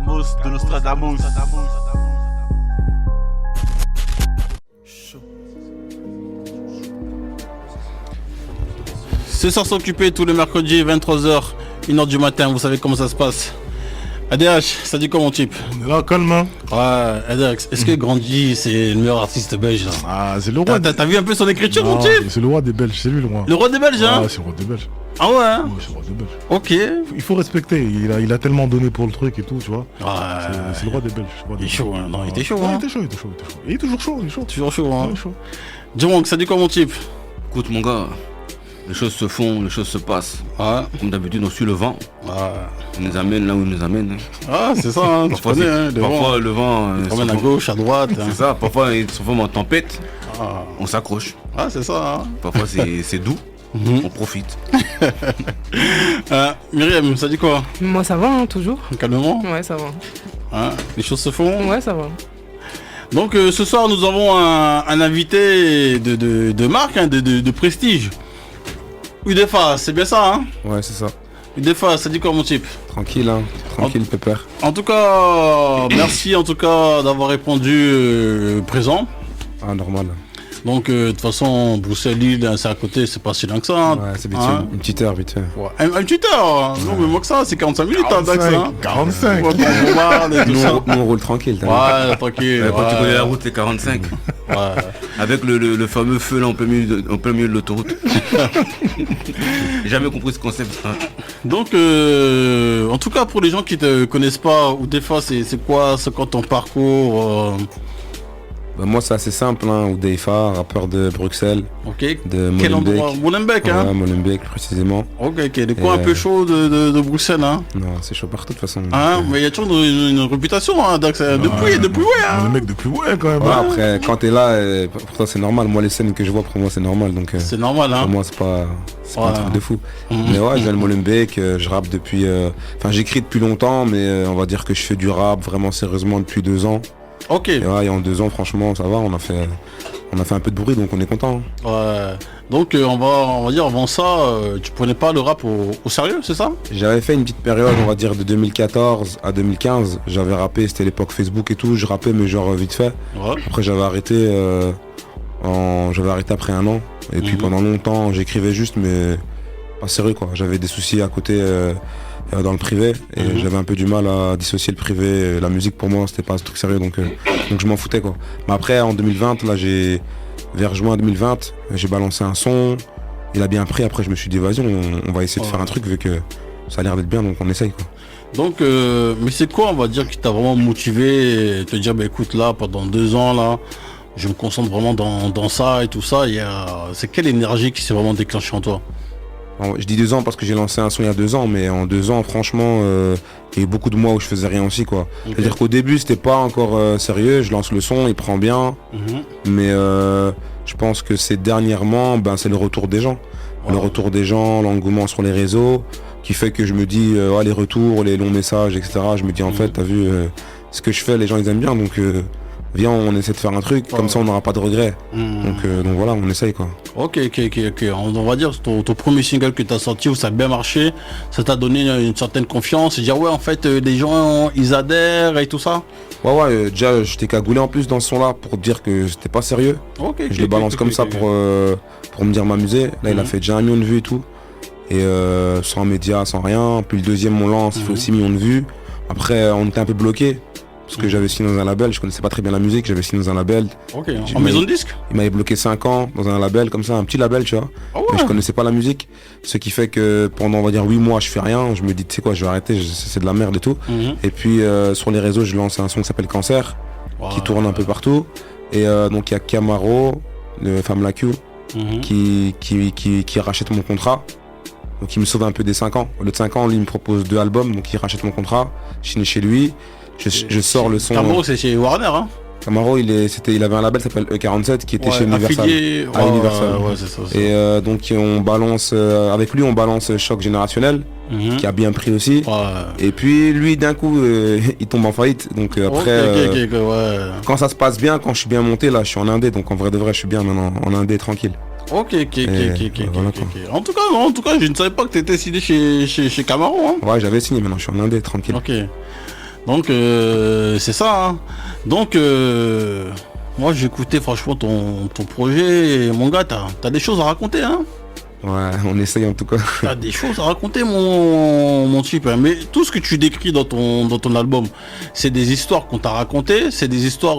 de Nostradamus. Ce soir s'occuper tous les mercredis 23h, 1h du matin, vous savez comment ça se passe. ADH, ça dit quoi mon type? On est là, calme, hein. Ouais, ADH, est-ce que Grandi c'est le meilleur artiste belge là? Ah, c'est le roi. T'as vu un peu son écriture mon Non, type? c'est le roi des Belges, c'est lui le roi. Le roi des Belges hein? Ah, c'est le roi des Belges. Ah ouais hein? Ouais, c'est le roi des Belges. Ok. Il faut respecter, il a tellement donné pour le truc et tout, tu vois. Ouais. C'est le roi des Belges. Il est chaud, hein. Non, il était chaud, Ouais, hein. il était chaud. Il est toujours chaud, il est chaud. Toujours chaud hein. Il est chaud. Dis-moi, ça dit quoi mon type? Écoute mon gars, les choses se font, les choses se passent. Ouais. Comme d'habitude, on suit le vent. Ouais. On nous amène là où il nous amène. Ah, c'est ça, hein. Tu Parfois, connais, hein, le vent. parfois le vent Il promène à gauche, à droite. Hein. C'est ça, parfois il se transforme en tempête, Ah, on s'accroche. ah c'est ça. Hein. Parfois c'est doux, Mhm. on profite. Myriam, ça dit quoi? Moi ça va, hein, toujours. Calmement. Ouais, ça va. Hein, les choses se font. Ouais, ça va. Donc ce soir, nous avons un invité de marque, hein, de prestige. Udefa, c'est bien ça, hein? Ouais, c'est ça. Udefa, ça dit quoi mon type? Tranquille, hein. Tranquille, pépère. En tout cas, merci en tout cas d'avoir répondu présent. Ah, normal. Donc de toute façon, Bruxelles-Lille, c'est à côté, c'est pas si loin que ça. Hein. Ouais, c'est vite Hein? fait. Une petite heure, vite fait. Ouais. Un petite heure, non mais moins que ça, c'est 45 minutes hein, Dax, hein. 45. Ouais, pour Bombard et tout Nous, ça. on roule tranquille, t'as vu. Ouais, tranquille. Quand tu ouais. connais la route, c'est 45. Ouais. Avec le fameux feu là en plein milieu de l'autoroute. J'ai jamais compris ce concept. Hein. Donc, en tout cas, pour les gens qui te connaissent pas, ou des fois, c'est quoi ton parcours Bah, moi, c'est assez simple, hein. Oudeifa, rappeur de Bruxelles, ok. de Quel endroit? Molenbeek. Molenbeek, hein. Ouais, Molenbeek, précisément. Ok, des coins un peu chauds de Bruxelles, hein. Non, c'est chaud partout, de toute façon. Hein, mais il y a toujours une réputation, hein, Dax. Depuis, ouais, hein. Le mec depuis ouais quand même. Ouais, hein. après, quand t'es là, pour toi, c'est normal. Moi, les scènes que je vois, pour moi, c'est normal. Donc, C'est normal, hein. pour moi, c'est pas un Voilà. truc de fou. Mhm. Mais ouais, je viens de Molenbeek, je rappe depuis... Enfin, j'écris depuis longtemps, mais on va dire que je fais du rap vraiment sérieusement depuis 2 ans. Ok. Et ouais, et en 2 ans, franchement, ça va, on a fait un peu de bruit, donc on est content. Hein. Ouais. Donc, on va dire, avant ça, tu prenais pas le rap au sérieux, c'est ça? J'avais fait une petite période, on va dire, de 2014 à 2015. J'avais rappé, c'était l'époque Facebook et tout, je rappais, mais genre vite fait. Ouais. Après, j'avais arrêté après 1 an. Et puis Mhm. pendant longtemps, j'écrivais juste, mais pas sérieux, quoi. J'avais des soucis à côté dans le privé, et Mhm. j'avais un peu du mal à dissocier le privé. La musique, pour moi, c'était pas un truc sérieux, donc je m'en foutais, quoi. Mais après, en 2020, là, vers juin 2020, j'ai balancé un son. Il a bien pris. Après, je me suis dit, vas-y, on va essayer de Ouais. faire un truc, vu que ça a l'air d'être bien, donc on essaye, quoi. Donc, mais c'est quoi, on va dire, qui t'a vraiment motivé et te dire, bah écoute, là, pendant 2 ans, là, je me concentre vraiment dans ça et tout ça. C'est quelle énergie qui s'est vraiment déclenchée en toi? Bon, je dis 2 ans parce que j'ai lancé un son il y a 2 ans, mais en 2 ans, franchement, il y a eu beaucoup de mois où je faisais rien aussi, quoi. Ok. C'est-à-dire qu'au début, c'était pas encore sérieux. Je lance le son, il prend bien, Mhm. mais je pense que c'est dernièrement, c'est le retour des gens. Ouais. Le retour des gens, l'engouement sur les réseaux, qui fait que je me dis, les retours, les longs messages, etc. Je me dis, en fait, t'as vu, ce que je fais, les gens, ils aiment bien, donc viens, on essaie de faire un truc, comme ça, on n'aura pas de regrets. Mhm. Donc voilà, on essaye, quoi. Ok. On va dire ton premier single que tu as sorti où ça a bien marché, ça t'a donné une certaine confiance et dire ouais en fait les gens ils adhèrent et tout ça. Ouais, déjà, j'étais cagoulé en plus dans ce son-là pour dire que c'était pas sérieux. Ok. Je le balance comme ça pour me dire m'amuser. Là, il a Mhm. fait déjà 1 million de vues et tout. Et sans médias, sans rien. Puis le deuxième, on lance, il fait aussi 6 millions de vues. Après, on était un peu bloqué. Parce que j'avais signé dans un label, je connaissais pas très bien la musique, j'avais signé dans un label. Ok. J'ai En mis- maison de disque. Il m'avait bloqué 5 ans dans un label comme ça, un petit label, tu vois. Ah ouais. Mais je connaissais pas la musique. Ce qui fait que pendant, on va dire, 8 mois, je fais rien. Je me dis, tu sais quoi, je vais arrêter, c'est de la merde et tout. Mhm. Et puis sur les réseaux, je lance un son qui s'appelle Cancer, qui Ouais. tourne un peu partout. Et donc il y a Camaro, de Femme La Q, Mhm. qui rachète mon contrat. Donc il me sauve un peu des 5 ans. Au lieu de 5 ans, lui il me propose 2 albums, donc il rachète mon contrat. Je signe chez lui. Je sors le son. Camaro c'est chez Warner hein. Camaro, il avait un label qui s'appelle E47 qui était Ouais, chez Universal. affilié, À Universal. Ouais, c'est ça. Et donc on balance avec lui on balance Choc Générationnel Mhm. qui a bien pris aussi. Ouais. Et puis lui d'un coup il tombe en faillite. Donc après Ok, ouais. quand ça se passe bien, quand je suis bien monté là, je suis en indé. Donc en vrai de vrai, je suis bien maintenant en indé tranquille. Ok. voilà, quoi. En tout cas, je ne savais pas que tu étais signé chez Camaro. Hein. Ouais, j'avais signé, maintenant je suis en indé tranquille. Ok. Donc c'est ça. Hein. Donc moi j'ai écouté franchement ton projet. Et, mon gars, t'as des choses à raconter, hein. Ouais, on essaye en tout cas. T'as des choses à raconter, mon type. Hein. Mais tout ce que tu décris dans ton album, c'est des histoires qu'on t'a racontées, c'est des histoires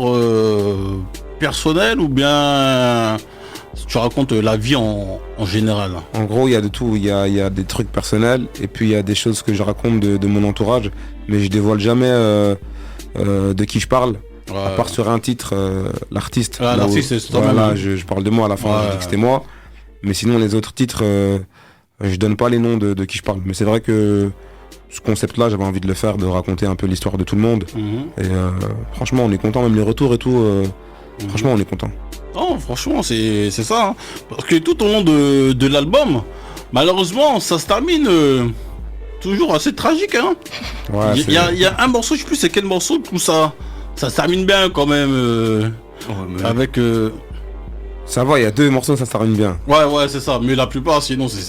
personnelles ou bien tu racontes la vie en général. En gros, il y a de tout. Il y a des trucs personnels et puis il y a des choses que je raconte de mon entourage, mais je dévoile jamais de qui je parle. Ouais. À part sur un titre, l'artiste. Ah, l'artiste, c'est toi. Voilà, je parle de moi à la fin, Ouais. je dis que c'était moi. Mais sinon, les autres titres, je donne pas les noms de qui je parle. Mais c'est vrai que ce concept-là, j'avais envie de le faire, de raconter un peu l'histoire de tout le monde. Mhm. Et franchement, on est content, même les retours et tout. Franchement, on est content. Non, franchement, c'est ça. Hein. Parce que tout au long de l'album, malheureusement, ça se termine toujours assez tragique. Hein. Ouais, Il y a un morceau, je sais plus c'est quel morceau, tout ça. Ça se termine bien quand même. Avec. Ça va, il y a 2 morceaux, ça se termine bien. Ouais, c'est ça. Mais la plupart, sinon, c'est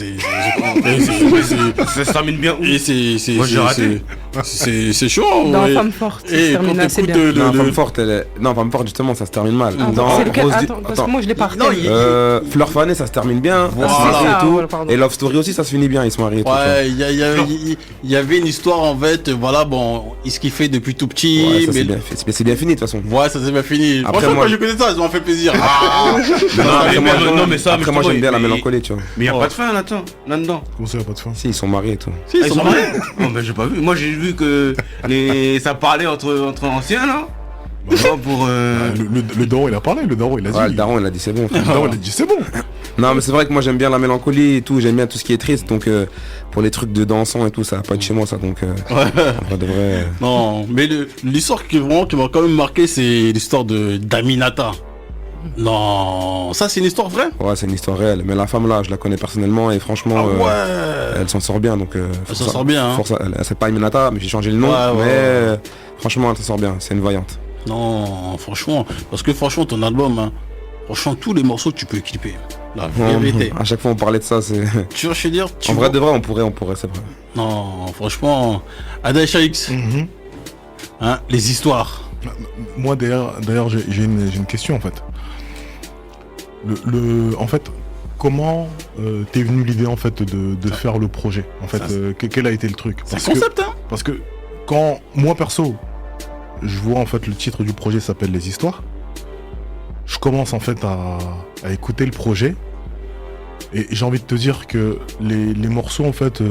Ça se termine bien où? et c'est Moi, j'ai raté. c'est chaud. Dans ouais. Femme Forte, ça Et se quand termine assez t'écoutes bien. Non, Femme Forte, non, Femme Forte, justement, ça se termine mal. Attends, Dans c'est lequel? Rose du- Attends, parce Attends. que moi je l'ai pas Non, retenu. Fleur fanée, ça se termine bien. Voilà. Ils se marient Ah, et tout. voilà, pardon. Et Love Story aussi, ça se finit bien, ils se marient et tout. Ouais, il y avait une histoire en fait, voilà, bon, ils se kiffaient depuis tout petit, Ouais, ça, mais c'est bien fini de toute façon. ouais, ça s'est bien fini. Après, Franchement, moi, quand je connais ça, ça m'a fait plaisir. Ah Après, moi, non, mais ça, après, moi, j'aime bien la mélancolie, tu vois. Mais y a pas de fin là-dedans. Comment ça, y a pas de fin? Si, ils sont mariés et tout. Si, Ah, ils sont mariés? Oh, ben j'ai pas vu. Moi j'ai vu que ça parlait entre anciens là. Non, pour Le daron, il a parlé, le daron, il a dit. Ouais, le daron, il a dit c'est bon. Le daron, il a dit c'est bon. Non, mais c'est vrai que moi, j'aime bien la mélancolie et tout. J'aime bien tout ce qui est triste. Donc, pour les trucs de dansant et tout, ça va pas être chez moi, ça. Donc, en vrai de vrai. Non, mais l'histoire qui m'a quand même marqué, c'est l'histoire d'Aminata. Non, ça c'est une histoire vraie. Ouais, c'est une histoire réelle. Mais la femme là, je la connais personnellement et franchement, Ah ouais. elle s'en sort bien. Donc, Elle s'en sort bien. Hein. C'est pas Aminata, mais j'ai changé le nom. Ouais, ouais, mais ouais. franchement, elle s'en sort bien. C'est une vaillante. Non, franchement, parce que franchement ton album, hein, franchement tous les morceaux tu peux clipper. La vérité. À chaque fois, on parlait de ça. C'est Tu vois, je veux dire. en vrai de vrai, on pourrait, c'est vrai. Non, franchement, Adaïcha X, Mhm. hein, les histoires. Moi, d'ailleurs, j'ai une question en fait. En fait, comment t'es venu l'idée en fait de faire le projet? En fait, quel a été le truc? C'est un concept, hein. Parce que quand moi perso, je vois en fait le titre du projet s'appelle Les Histoires, je commence en fait à écouter le projet et j'ai envie de te dire que les morceaux en fait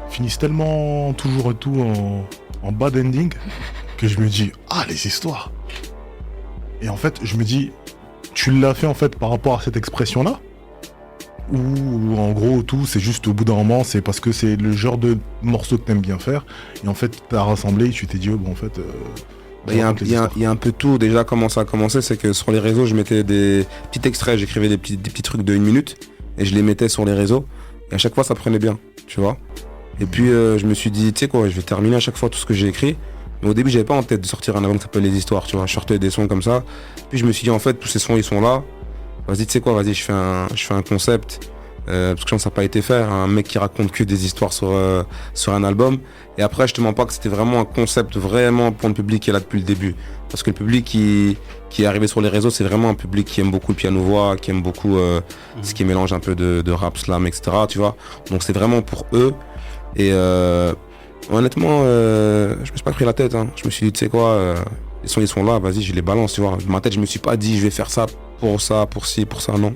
finissent tellement toujours et tout en bad ending que je me dis ah les histoires. Et en fait je me dis tu l'as fait en fait par rapport à cette expression là ou en gros tout c'est juste au bout d'un moment c'est parce que c'est le genre de morceau que t'aimes bien faire et en fait t'as rassemblé et tu t'es dit oh, bon en fait Il y a un peu tout. Déjà, comment ça a commencé, c'est que sur les réseaux, je mettais des petits extraits, j'écrivais des petits trucs de 1 minute et je les mettais sur les réseaux. Et à chaque fois, ça prenait bien, tu vois. Et puis, je me suis dit, tu sais quoi, je vais terminer à chaque fois tout ce que j'ai écrit. Mais au début, j'avais pas en tête de sortir un album qui s'appelle Les Histoires, tu vois. Je sortais des sons comme ça. Puis je me suis dit, en fait, tous ces sons, ils sont là. Vas-y, tu sais quoi, vas-y, je fais un concept. Parce que je pense que ça n'a pas été fait, un mec qui raconte que des histoires sur un album. Et après, je te mens pas que c'était vraiment un concept vraiment pour le public qui est là depuis le début. Parce que le public qui est arrivé sur les réseaux, c'est vraiment un public qui aime beaucoup le piano-voix, qui aime beaucoup ce qui mélange un peu de rap, slam, etc. Tu vois. Donc c'est vraiment pour eux. Et honnêtement, je me suis pas pris la tête. Hein. Je me suis dit, tu sais quoi, les sons ils sont là, vas-y, je les balance, tu vois. Dans ma tête, je me suis pas dit, je vais faire ça, pour ci, pour ça, non.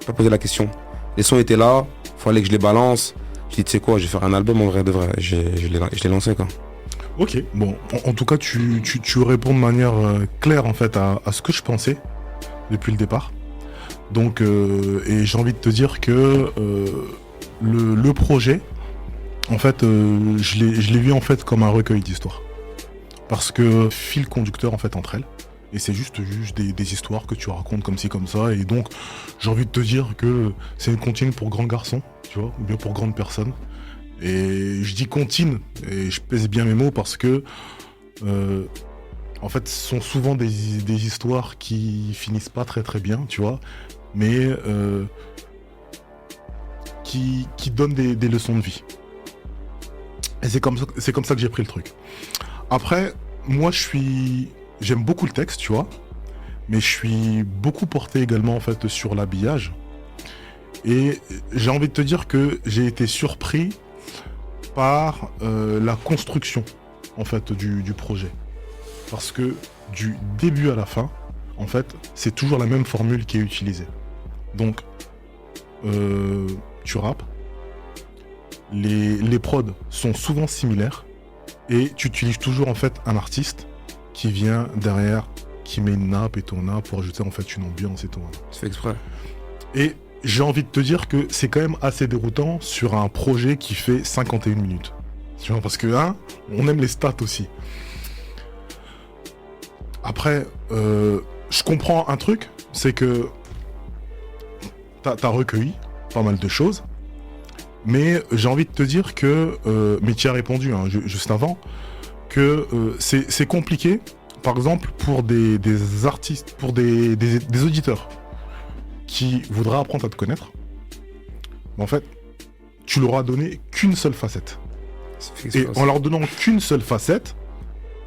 Je pas posé la question. Les sons étaient là, fallait que je les balance. Je dis, tu sais quoi, je vais faire un album en vrai de vrai. Je l'ai lancé, quoi. Ok, bon, en tout cas, tu réponds de manière claire en fait à ce que je pensais depuis le départ. Donc, et j'ai envie de te dire que le projet, en fait, je l'ai vu en fait comme un recueil d'histoires. Parce que fil conducteur en fait entre elles. Et c'est juste des histoires que tu racontes comme ci, comme ça. Et donc, j'ai envie de te dire que c'est une comptine pour grands garçons, tu vois, ou bien pour grandes personnes. Et je dis comptine, et je pèse bien mes mots parce que, en fait, ce sont souvent des histoires qui finissent pas très très bien, tu vois, mais qui donnent des leçons de vie. Et c'est comme ça que j'ai pris le truc. Après, moi, j'aime beaucoup le texte, tu vois, mais je suis beaucoup porté également, en fait, sur l'habillage. Et j'ai envie de te dire que j'ai été surpris par la construction, en fait, du projet. Parce que du début à la fin, en fait, c'est toujours la même formule qui est utilisée. Donc, tu rappes, les prods sont souvent similaires, et tu utilises toujours, en fait, un artiste qui vient derrière, qui met une nappe et ton nappe pour ajouter, en fait, une ambiance et tout. C'est fait exprès. Et j'ai envie de te dire que c'est quand même assez déroutant sur un projet qui fait 51 minutes. Tu vois, parce que, on aime les stats aussi. Après, je comprends un truc, c'est que t'as recueilli pas mal de choses, mais j'ai envie de te dire que, mais tu as répondu juste avant, que c'est compliqué, par exemple, pour des artistes, pour des auditeurs qui voudraient apprendre à te connaître. Mais en fait, tu leur as donné qu'une seule facette. Et en leur donnant qu'une seule facette,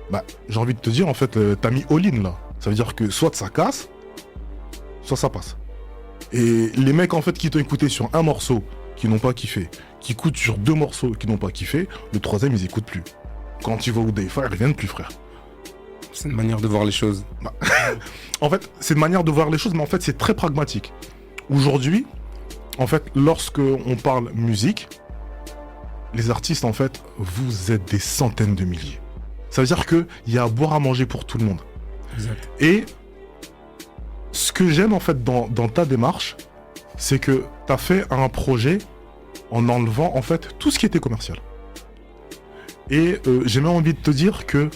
bah, j'ai envie de te dire, en fait, t'as mis all-in là. Ça veut dire que soit ça casse, soit ça passe. Et les mecs, en fait, qui t'ont écouté sur un morceau, qui n'ont pas kiffé, qui écoutent sur 2 morceaux, qui n'ont pas kiffé, le 3e, ils écoutent plus. Quand tu vas au Dayfa, ils reviennent plus, frère. C'est une manière de voir les choses. Bah, en fait, c'est une manière de voir les choses, mais en fait, c'est très pragmatique. Aujourd'hui, en fait, lorsque on parle musique, les artistes, en fait, vous êtes des centaines de milliers. Ça veut dire qu'il y a à boire à manger pour tout le monde. Exact. Et ce que j'aime, en fait, dans ta démarche, c'est que tu as fait un projet en enlevant, en fait, tout ce qui était commercial. Et j'ai même envie de te dire que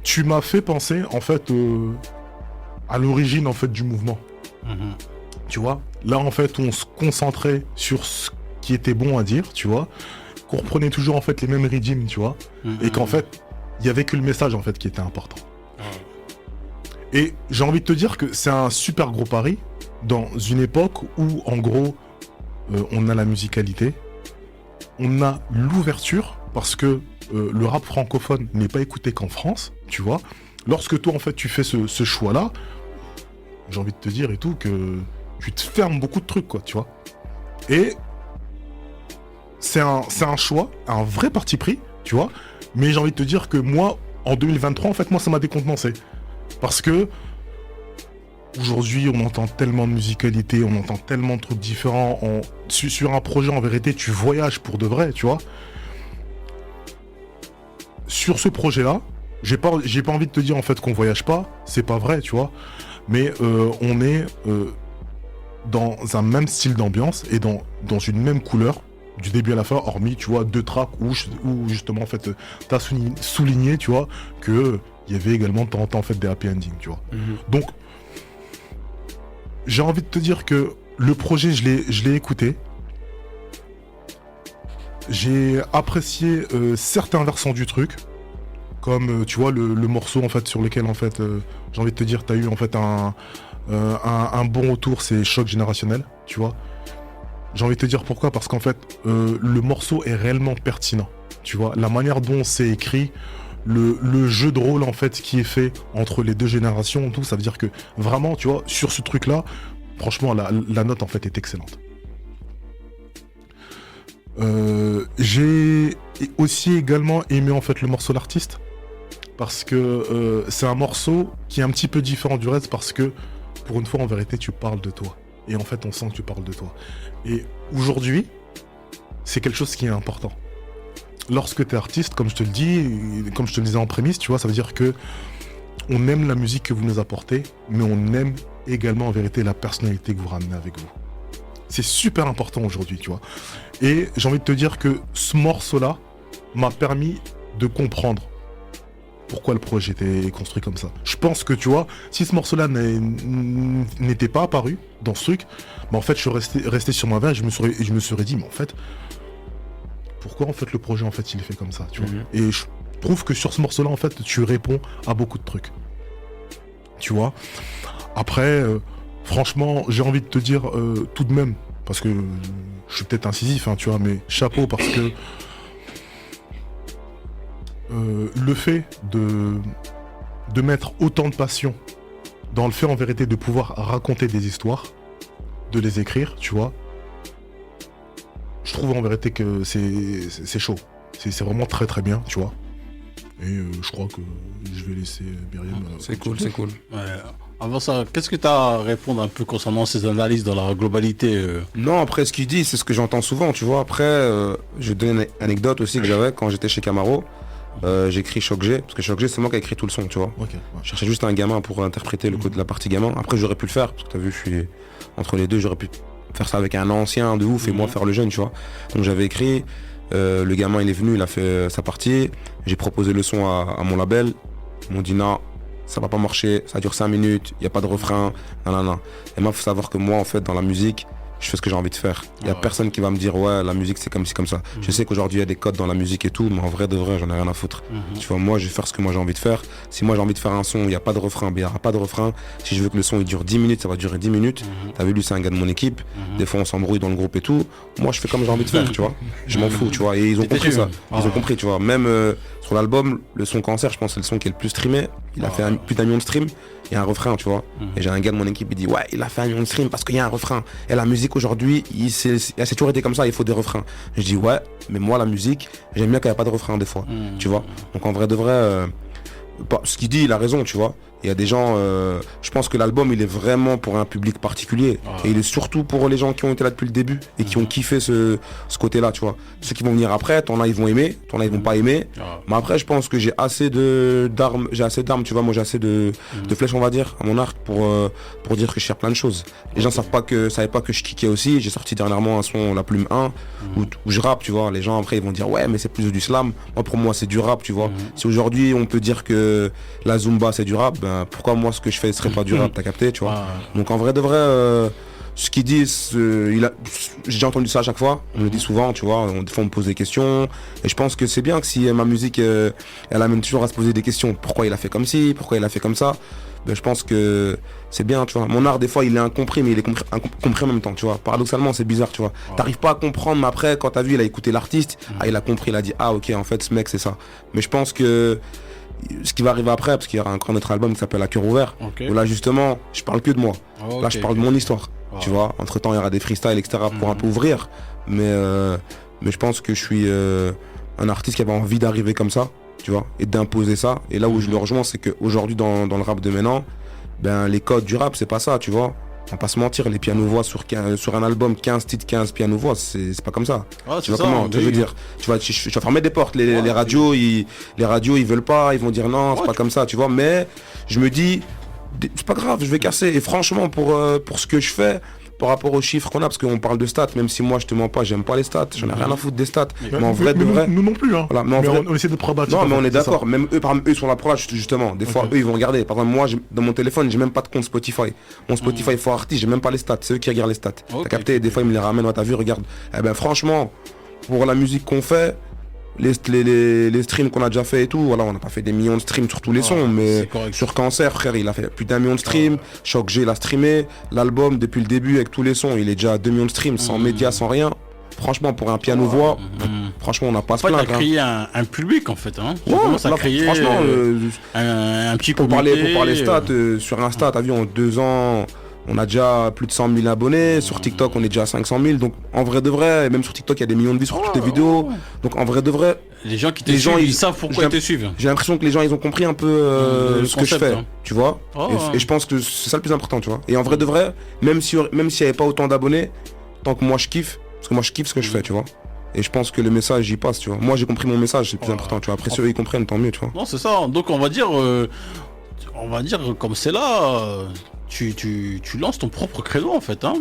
tu m'as fait penser, en fait, à l'origine, en fait, du mouvement. Tu vois, là, en fait, on se concentrait sur ce qui était bon à dire, tu vois, qu'on reprenait toujours, en fait, les mêmes rythmes, tu vois, et qu'en fait, il y avait que le message, en fait, qui était important. Et j'ai envie de te dire que c'est un super gros pari dans une époque où, en gros, on a la musicalité, on a l'ouverture, parce que le rap francophone n'est pas écouté qu'en France, tu vois. Lorsque toi, en fait, tu fais ce choix-là, j'ai envie de te dire et tout que tu te fermes beaucoup de trucs, quoi, tu vois. Et c'est un choix, un vrai parti pris, tu vois. Mais j'ai envie de te dire que moi, en 2023, en fait, moi, ça m'a décontenancé. Parce que aujourd'hui, on entend tellement de musicalité, on entend tellement de trucs différents. Sur un projet, en vérité, tu voyages pour de vrai, tu vois. Sur ce projet-là, j'ai pas envie de te dire en fait qu'on voyage pas, c'est pas vrai, tu vois. Mais on est dans un même style d'ambiance et dans une même couleur du début à la fin, hormis, tu vois, 2 tracks où justement en fait t'as souligné, tu vois, que il y avait également de temps en temps en fait des happy endings, tu vois. Donc j'ai envie de te dire que le projet, je l'ai écouté. J'ai apprécié certains versants du truc, comme tu vois le morceau en fait sur lequel en fait j'ai envie de te dire t'as eu en fait un bon retour, c'est Choc Générationnel, tu vois. J'ai envie de te dire pourquoi, parce qu'en fait le morceau est réellement pertinent, tu vois, la manière dont c'est écrit, le jeu de rôle en fait qui est fait entre les 2 générations, tout ça veut dire que vraiment, tu vois, sur ce truc là, franchement la note en fait est excellente. J'ai aussi également aimé en fait le morceau L'artiste, parce que c'est un morceau qui est un petit peu différent du reste, parce que pour une fois en vérité tu parles de toi, et en fait on sent que tu parles de toi, et aujourd'hui c'est quelque chose qui est important. Lorsque tu es artiste, comme je te le dis, comme je te le disais en prémisse, tu vois, ça veut dire que on aime la musique que vous nous apportez, mais on aime également en vérité la personnalité que vous ramenez avec vous. C'est super important aujourd'hui, tu vois. Et j'ai envie de te dire que ce morceau-là m'a permis de comprendre pourquoi le projet était construit comme ça. Je pense que, tu vois, si ce morceau-là n'était pas apparu dans ce truc, bah en fait, je suis resté sur ma veine et je me serais dit, mais en fait, pourquoi en fait le projet, en fait, il est fait comme ça, tu vois. Et je trouve que sur ce morceau-là, en fait, tu réponds à beaucoup de trucs. Tu vois. Après... franchement, j'ai envie de te dire tout de même parce que je suis peut-être incisif, hein, tu vois, mais chapeau parce que le fait de mettre autant de passion dans le fait en vérité de pouvoir raconter des histoires, de les écrire, tu vois, je trouve en vérité que c'est chaud. C'est vraiment très très bien, tu vois. Et je crois que je vais laisser Myriam. C'est cool, c'est cool. Ouais. Avant ça, qu'est-ce que tu as à répondre un peu concernant ces analyses dans la globalité Non, après ce qu'il dit, c'est ce que j'entends souvent, tu vois. Après, je vais te donner une anecdote aussi que j'avais quand j'étais chez Camaro. J'ai écrit Choc G, parce que Choc G, c'est moi qui ai écrit tout le son, tu vois. Ok, ouais. Je cherchais juste un gamin pour interpréter le code de la partie gamin. Après, j'aurais pu le faire, parce que t'as vu, je suis entre les deux, j'aurais pu faire ça avec un ancien de ouf et moi faire le jeune, tu vois. Donc j'avais écrit, le gamin il est venu, il a fait sa partie, j'ai proposé le son à mon label, ils m'ont dit non, ça va pas marcher, ça dure 5 minutes, il y a pas de refrain, non. Et moi, faut savoir que moi, en fait, dans la musique, je fais ce que j'ai envie de faire. Il y a personne qui va me dire ouais, la musique c'est comme ci comme ça. Je sais qu'aujourd'hui il y a des codes dans la musique et tout, mais en vrai de vrai, j'en ai rien à foutre. Tu vois, moi je vais faire ce que moi j'ai envie de faire. Si moi j'ai envie de faire un son, il n'y a pas de refrain, ben il n'y aura pas de refrain. Si je veux que le son il dure 10 minutes, ça va durer 10 minutes. T'as vu, lui c'est un gars de mon équipe. Des fois on s'embrouille dans le groupe et tout. Moi je fais comme j'ai envie de faire, tu vois. Je m'en fous, tu vois. Et ils ont compris ça. Ils ont compris, tu vois. Même sur l'album, le son Cancer, je pense que c'est le son qui est le plus streamé. Il a fait plus d'1 million de streams. Il y a un refrain, tu vois. Et j'ai un gars de mon équipe, il dit ouais, il a fait 1 million de streams parce qu'il y a un refrain. Et la musique aujourd'hui, c'est toujours été comme ça, il faut des refrains. Je dis ouais, mais moi la musique, j'aime bien qu'il n'y a pas de refrain des fois, tu vois. Donc en vrai de vrai, ce qu'il dit, il a raison, tu vois. Il y a des gens, je pense que l'album il est vraiment pour un public particulier. Et il est surtout pour les gens qui ont été là depuis le début et qui ont kiffé ce côté-là, tu vois. Ceux qui vont venir après, t'en as ils vont aimer, t'en as ils vont pas aimer. Mais après je pense que j'ai assez d'armes, tu vois. Moi j'ai assez de flèches, on va dire, à mon arc pour dire que je cherche plein de choses. Les gens savaient pas que je kickais aussi. J'ai sorti dernièrement un son, La Plume 1, où je rappe, tu vois. Les gens après ils vont dire ouais mais c'est plus du slam. Moi pour moi c'est du rap, tu vois. Si aujourd'hui on peut dire que la Zumba c'est du rap, pourquoi moi ce que je fais serait pas du rap, t'as capté, tu vois. Donc en vrai de vrai, ce qu'il dit, j'ai déjà entendu ça à chaque fois, on le dit souvent, tu vois, des fois on me pose des questions, et je pense que c'est bien que si ma musique, elle amène toujours à se poser des questions, pourquoi il a fait comme ci, pourquoi il a fait comme ça, je pense que c'est bien, tu vois. Mon art des fois il est incompris, mais il est compris en même temps, tu vois. Paradoxalement c'est bizarre, tu vois. T'arrives pas à comprendre, mais après quand t'as vu, il a écouté l'artiste, il a compris, il a dit ah ok en fait ce mec c'est ça. Mais je pense que ce qui va arriver après, parce qu'il y aura encore notre album qui s'appelle À cœur ouvert, où là justement je parle que de moi, là je parle de mon histoire, tu vois. Entre temps il y aura des freestyles etc pour un peu ouvrir, mais je pense que je suis un artiste qui avait envie d'arriver comme ça, tu vois, et d'imposer ça. Et là où je le rejoins, c'est qu'aujourd'hui dans le rap de maintenant, les codes du rap c'est pas ça, tu vois. On va pas se mentir, les pianos-voix sur un album, 15 titres, 15 pianos-voix, c'est pas comme ça. Tu vois comment, je veux dire, tu vas fermer des portes, les radios, ils veulent pas, ils vont dire non, c'est pas comme ça, tu vois, mais je me dis, c'est pas grave, je vais casser. Et franchement, pour ce que je fais, par rapport aux chiffres qu'on a, parce qu'on parle de stats, même si moi je te mens pas, j'aime pas les stats, j'en ai rien à foutre des stats. Mais en vrai de vrai. Nous non plus, hein. Voilà, mais on essaie de probattre. Non, mais on est d'accord. Même eux sur la prod, justement. Des fois, eux ils vont regarder. Par exemple, moi, dans mon téléphone, j'ai même pas de compte Spotify. Mon Spotify for Artist, j'ai même pas les stats. C'est eux qui regardent les stats. T'as capté? Des fois, ils me les ramènent. Ouais, t'as vu, regarde. Franchement, pour la musique qu'on fait, les streams qu'on a déjà fait et tout, voilà, on n'a pas fait des millions de streams sur tous les sons, mais sur Cancer, frère, il a fait plus d'1 million de streams. Choc G, il a streamé. L'album, depuis le début, avec tous les sons, il est déjà à 2 millions de streams, sans médias, sans rien. Franchement, pour un piano-voix, franchement, on n'a pas à se plaindre. T'as créé un public, en fait, hein. Franchement, un petit pour parler stats, sur Insta, t'as vu, en 2 ans... On a déjà plus de 100 000 abonnés, sur TikTok on est déjà à 500 000, donc en vrai de vrai, même sur TikTok il y a des millions de vues sur toutes tes vidéos, donc en vrai de vrai... Les gens qui te suivent, ils savent pourquoi ils te suivent. J'ai l'impression que les gens ils ont compris un peu ce que je fais, tu vois, et je pense que c'est ça le plus important, tu vois. Et en vrai de vrai, même s'il n'y avait pas autant d'abonnés, tant que moi je kiffe, parce que moi je kiffe ce que je fais, tu vois. Et je pense que le message y passe, tu vois. Moi j'ai compris mon message, c'est le plus important, tu vois. Après ceux ils comprennent, tant mieux, tu vois. Non c'est ça, donc on va dire comme c'est là... Tu lances ton propre créneau en fait, hein.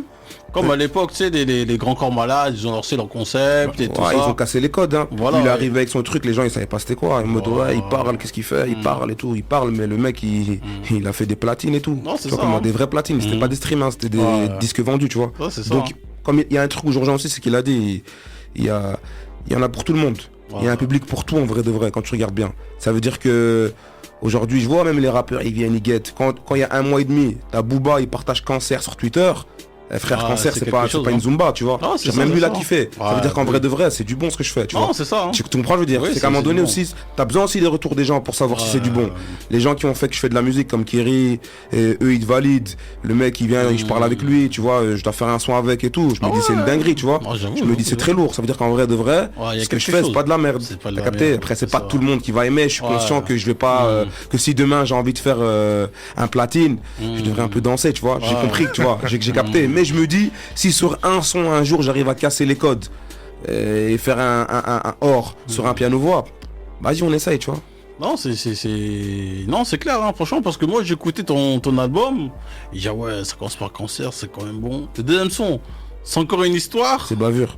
Comme à l'époque, tu sais, les grands corps malades, ils ont lancé leur concept et tout ça. Ils ont cassé les codes, hein. Voilà, il est arrivé avec son truc, les gens ils savaient pas c'était quoi. En mode ouais, il parle, qu'est-ce qu'il fait, il parle et tout, il parle, mais le mec il a fait des platines et tout. Non, c'est tu vois, ça, comment, hein. Des vraies platines, c'était pas des streams, hein, c'était des disques vendus, tu vois. Ouais, c'est ça, donc, comme il y a un truc où je rejoins aussi, c'est qu'il a dit, il y en a pour tout le monde. Il y a un public pour tout en vrai de vrai, quand tu regardes bien. Ça veut dire que aujourd'hui, je vois même les rappeurs, ils viennent, ils guettent. Quand il y a 1 mois et demi, t'as Booba, il partage Cancer sur Twitter. Frère Ah, Cancer, c'est c'est quelque pas chose, une hein. Zumba, tu vois. Ah, c'est J'ai ça, même c'est lui la ça. kiffer. Ça veut dire qu'en vrai de vrai, c'est du bon ce que je fais, tu vois. Non, c'est ça. Hein. Tu comprends, je veux dire. Oui, c'est qu'à un moment c'est donné bon. aussi, t'as besoin aussi des retours des gens pour savoir si c'est du bon. Les gens qui ont fait que je fais de la musique comme Kiri, et eux ils te valident. Le mec il vient, je parle avec lui, tu vois, je dois faire un son avec et tout. Je me dis c'est une dinguerie, tu vois. Ah, j'avoue, Je me dis c'est très lourd. Ça veut dire qu'en vrai de vrai, Ouais, y a ce que je quelque fais chose. c'est pas de la merde. C'est pas de T'as la capté. merde, Après c'est c'est pas ça. tout le monde qui va aimer. Je suis conscient que je vais pas, que si demain j'ai envie de faire un platine, je devrais un peu danser, tu vois. J'ai compris, tu vois. J'ai capté. Mais je me dis si sur un son un jour j'arrive à casser les codes et faire un or sur un piano-voix, vas-y on essaye, tu vois. Non, non, c'est clair, hein, franchement, parce que moi, j'ai écouté ton album, et j'ai dit, ouais, ça commence par Cancer, c'est quand même bon. Le deuxième son, c'est encore une histoire. C'est bavure.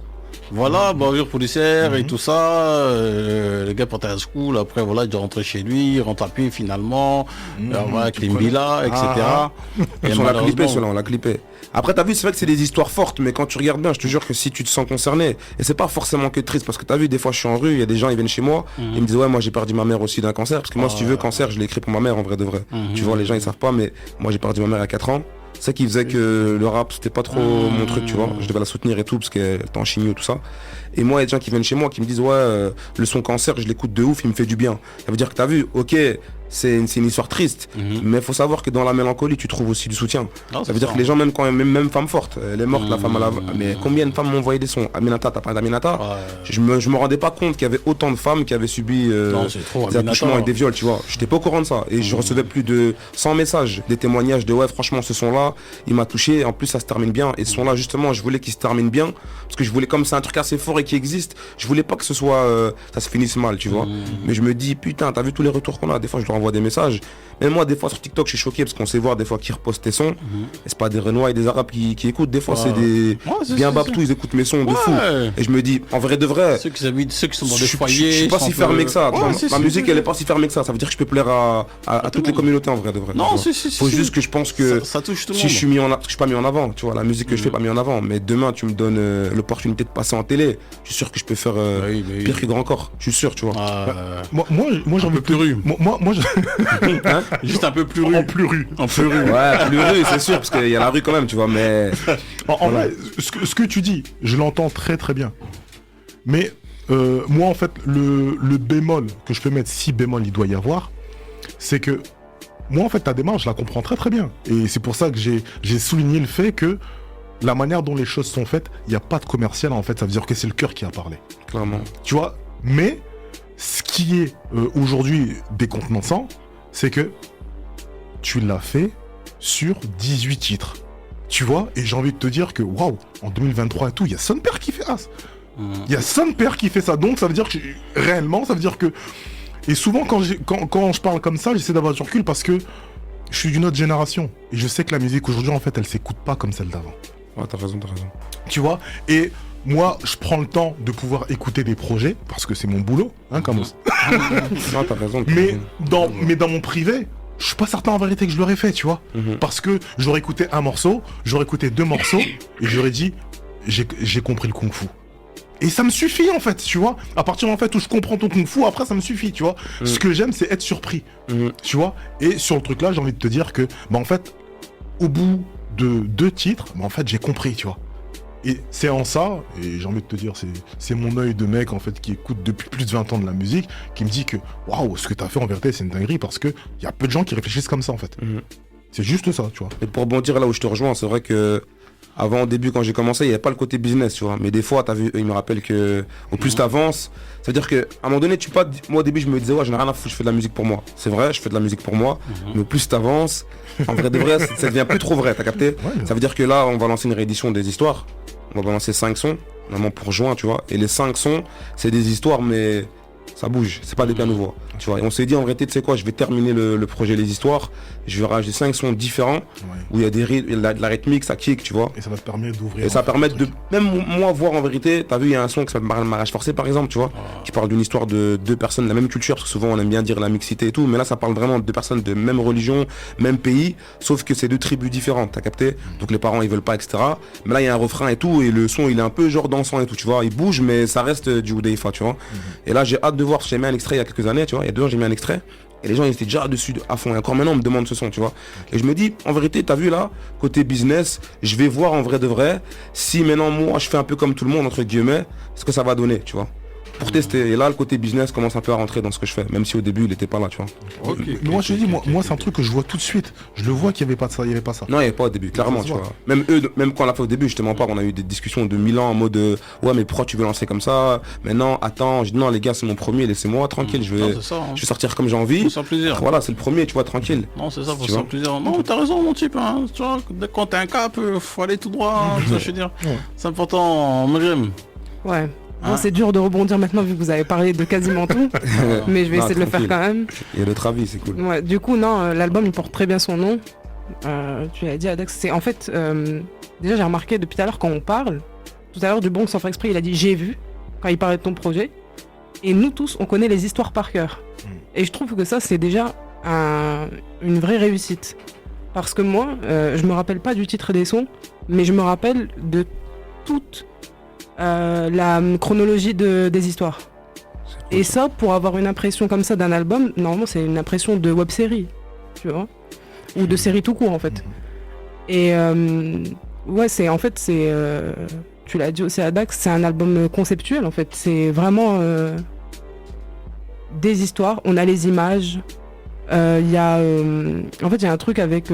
Voilà, bavure policière et tout ça. Le gars partait à school, après, voilà, il doit rentrer chez lui, il rentre à pied finalement, voilà, avec les Mbila, etc. Et On l'a clippé, malheureusement- cela, on l'a clippé. Après, t'as vu, c'est vrai que c'est des histoires fortes, mais quand tu regardes bien, je te jure que si tu te sens concerné, et c'est pas forcément que triste, parce que t'as vu, des fois, je suis en rue, il y a des gens, ils viennent chez moi, ils me disent, ouais, moi, j'ai perdu ma mère aussi d'un cancer, parce que moi, si tu veux, cancer, je l'ai écrit pour ma mère, en vrai de vrai. Tu vois, les gens, ils savent pas, mais moi, j'ai perdu ma mère à 4 ans. C'est ça qui faisait que le rap, c'était pas trop mon truc, tu vois. Je devais la soutenir et tout, parce qu'elle était en chimio, tout ça. Et moi, il y a des gens qui viennent chez moi, qui me disent, ouais, le son Cancer, je l'écoute de ouf, il me fait du bien. Ça veut dire que t'as vu, ok, c'est une histoire triste, mais il faut savoir que dans la mélancolie, tu trouves aussi du soutien. Non, Ça veut dire que les gens, même quand même femme forte, elle est morte, la femme à la... Mais combien de femmes m'ont envoyé des sons? Aminata, t'as parlé d'Aminata? Je me rendais pas compte qu'il y avait autant de femmes qui avaient subi Non, c'est trop, des Aminata. attouchements et des viols, tu vois. J'étais pas au courant de ça. Et je recevais plus de 100 messages, des témoignages de ouais, franchement, ce son-là, il m'a touché. En plus, ça se termine bien. Et ce son-là, justement, je voulais qu'il se termine bien. Parce que je voulais, comme c'est un truc assez fort et qui existe, je voulais pas que ce soit, ça se finisse mal, tu vois. Mais je me dis, putain, t'as vu tous les retours qu'on a? Des fois, je leur envoie des messages. Même moi, des fois, sur TikTok, je suis choqué parce qu'on sait voir des fois qui repostent tes sons. Et c'est pas des Renois et des Arabes qui écoutent. Des fois, c'est des c'est bien ça. babtou, ils écoutent mes sons de fou. Ouais. Et je me dis, en vrai de vrai, Ceux qui habitent, ceux qui sont dans des je suis foyers. pas sont si un peu- fermé que ça. tu Ouais, vois. si, Ma si, musique, si. elle est pas si fermée que ça. Ça veut dire que je peux plaire à toutes les communautés en vrai de vrai. Non, tu vois. si. Faut juste que je pense que Ça touche tout le si monde. je suis mis en parce que je suis pas mis en avant, tu vois, la musique que je fais pas mis en avant, mais demain tu me donnes l'opportunité de passer en télé, je suis sûr que je peux faire Oui. pire que Grand Corps, je suis sûr, tu vois. Moi j'ai envie de plus rue. Moi, Hein Juste un peu plus rue. en plus rue. En plus rue. Ouais, plus rue, c'est sûr, parce qu'il y a la rue quand même, tu vois, mais En vrai, ce que tu dis, je l'entends très très bien. Mais moi, en fait, le bémol que je peux mettre, si bémol il doit y avoir, c'est que moi, en fait, ta démarche, je la comprends très très bien. Et c'est pour ça que j'ai souligné le fait que la manière dont les choses sont faites, il n'y a pas de commercial, en fait. Ça veut dire que c'est le cœur qui a parlé. clairement. Tu vois, mais ce qui est aujourd'hui décontenançant, c'est que tu l'as fait sur 18 titres. Tu vois, et j'ai envie de te dire que, waouh, en 2023 et tout, il y a Son Père qui fait ça. Il y a Son Père qui fait ça. Donc, ça veut dire que, réellement, ça veut dire que... Et souvent, quand je parle comme ça, j'essaie d'avoir du recul parce que je suis d'une autre génération. Et je sais que la musique aujourd'hui, en fait, elle s'écoute pas comme celle d'avant. Ouais, t'as raison. Tu vois, et moi, je prends le temps de pouvoir écouter des projets, parce que c'est mon boulot, hein, Camus. Non, t'as raison. Mais dans mon privé, je suis pas certain en vérité que je l'aurais fait, tu vois. Parce que j'aurais écouté un morceau, j'aurais écouté 2 morceaux, et j'aurais dit, j'ai compris le kung-fu. Et ça me suffit en fait, tu vois. À partir en fait où je comprends ton kung-fu, après ça me suffit, tu vois. Ce que j'aime, c'est être surpris, tu vois. Et sur le truc là, j'ai envie de te dire que, bah en fait, au bout de 2 titres, bah en fait, j'ai compris, tu vois. Et c'est en ça, et j'ai envie de te dire, c'est mon œil de mec en fait qui écoute depuis plus de 20 ans de la musique, qui me dit que waouh, ce que t'as fait en vérité c'est une dinguerie parce que y a peu de gens qui réfléchissent comme ça en fait. C'est juste ça, tu vois. Et pour rebondir là où je te rejoins, c'est vrai que avant, au début, quand j'ai commencé, il n'y avait pas le côté business, tu vois. Mais des fois, t'as vu, il me rappelle que au plus t'avances, ça veut dire que à un moment donné, moi au début, je me disais, ouais, j'en ai rien à foutre, je fais de la musique pour moi. C'est vrai, je fais de la musique pour moi, mais au plus t'avances, en vrai de vrai, ça devient plus trop vrai, t'as capté? Ouais. Ça veut dire que là, on va lancer une réédition des histoires. On va balancer 5 sons, normalement pour juin, tu vois. Et les 5 sons, c'est des histoires, mais ça bouge, c'est pas des pianos voix, tu vois. Et on s'est dit en vérité, tu sais quoi, je vais terminer le projet Les Histoires, je vais rajouter 5 sons différents, où il y a de la rythmique, ça kick, tu vois. Et ça va te permettre d'ouvrir. Et ça permet de, même moi, voir en vérité, t'as vu, il y a un son qui s'appelle Mariage forcé par exemple, tu vois, qui parle d'une histoire de 2 personnes de la même culture, parce que souvent on aime bien dire la mixité et tout, mais là ça parle vraiment de 2 personnes de même religion, même pays, sauf que c'est 2 tribus différentes, t'as capté? Donc les parents ils veulent pas, etc. Mais là il y a un refrain et tout, et le son il est un peu genre dansant et tout, tu vois, il bouge, mais ça reste du Oudeifa, tu vois. Et là j'ai hâte de voir, j'ai mis un extrait il y a quelques années, tu vois, il y a 2 ans j'ai mis un extrait, Et les gens, ils étaient déjà dessus à fond. Et encore maintenant, on me demande ce son, tu vois. Et je me dis, en vérité, t'as vu là, côté business, je vais voir en vrai de vrai si maintenant, moi, je fais un peu comme tout le monde, entre guillemets, ce que ça va donner, tu vois. Pour tester. Et là, le côté business commence un peu à rentrer dans ce que je fais, même si au début, il n'était pas là, tu vois. Mais moi, je te dis, moi, c'est un truc que je vois tout de suite. Je le vois qu'il n'y avait pas de ça, il n'y avait pas ça. Non, il n'y avait pas au début, clairement, Ça se tu voit. vois. Même eux, même quand on l'a fait au début, je te mens pas, on a eu des discussions de 1000 ans en mode ouais, mais pourquoi tu veux lancer comme ça? Maintenant, attends, je dis non, les gars, c'est mon premier, laissez-moi tranquille, je vais C'est ça, hein. sortir comme j'ai envie. Faut se faire plaisir. Voilà, c'est le premier, tu vois, tranquille. Non, c'est ça, faut Tu se vois. faire plaisir. Non, t'as raison, mon type. Hein. Tu vois, quand t'as un cap, faut aller tout droit. Hein, tu vois, je veux dire. Ouais. C'est important, Myriam. Ouais. Bon, Hein c'est dur de rebondir maintenant vu que vous avez parlé de quasiment tout, mais je vais Non, essayer de le faire tranquille. quand même. Il y a d'autres avis, c'est cool. Ouais, du coup, non, l'album il porte très bien son nom. Tu l'as dit, Adax. C'est en fait, déjà j'ai remarqué depuis tout à l'heure quand on parle, tout à l'heure du bon sans faire exprès, il a dit j'ai vu quand il parlait de ton projet. Et nous tous, on connaît les histoires par cœur. Et je trouve que ça, c'est déjà une vraie réussite. Parce que moi, je me rappelle pas du titre des sons, mais je me rappelle de toute la chronologie des histoires. Et ça, pour avoir une impression comme ça d'un album, normalement c'est une impression de web-série, tu vois, ou de série tout court en fait. Et ouais, c'est en fait, c'est, tu l'as dit aussi à Dax, c'est un album conceptuel en fait. C'est vraiment des histoires. On a les images. Il y a, en fait, il y a un truc avec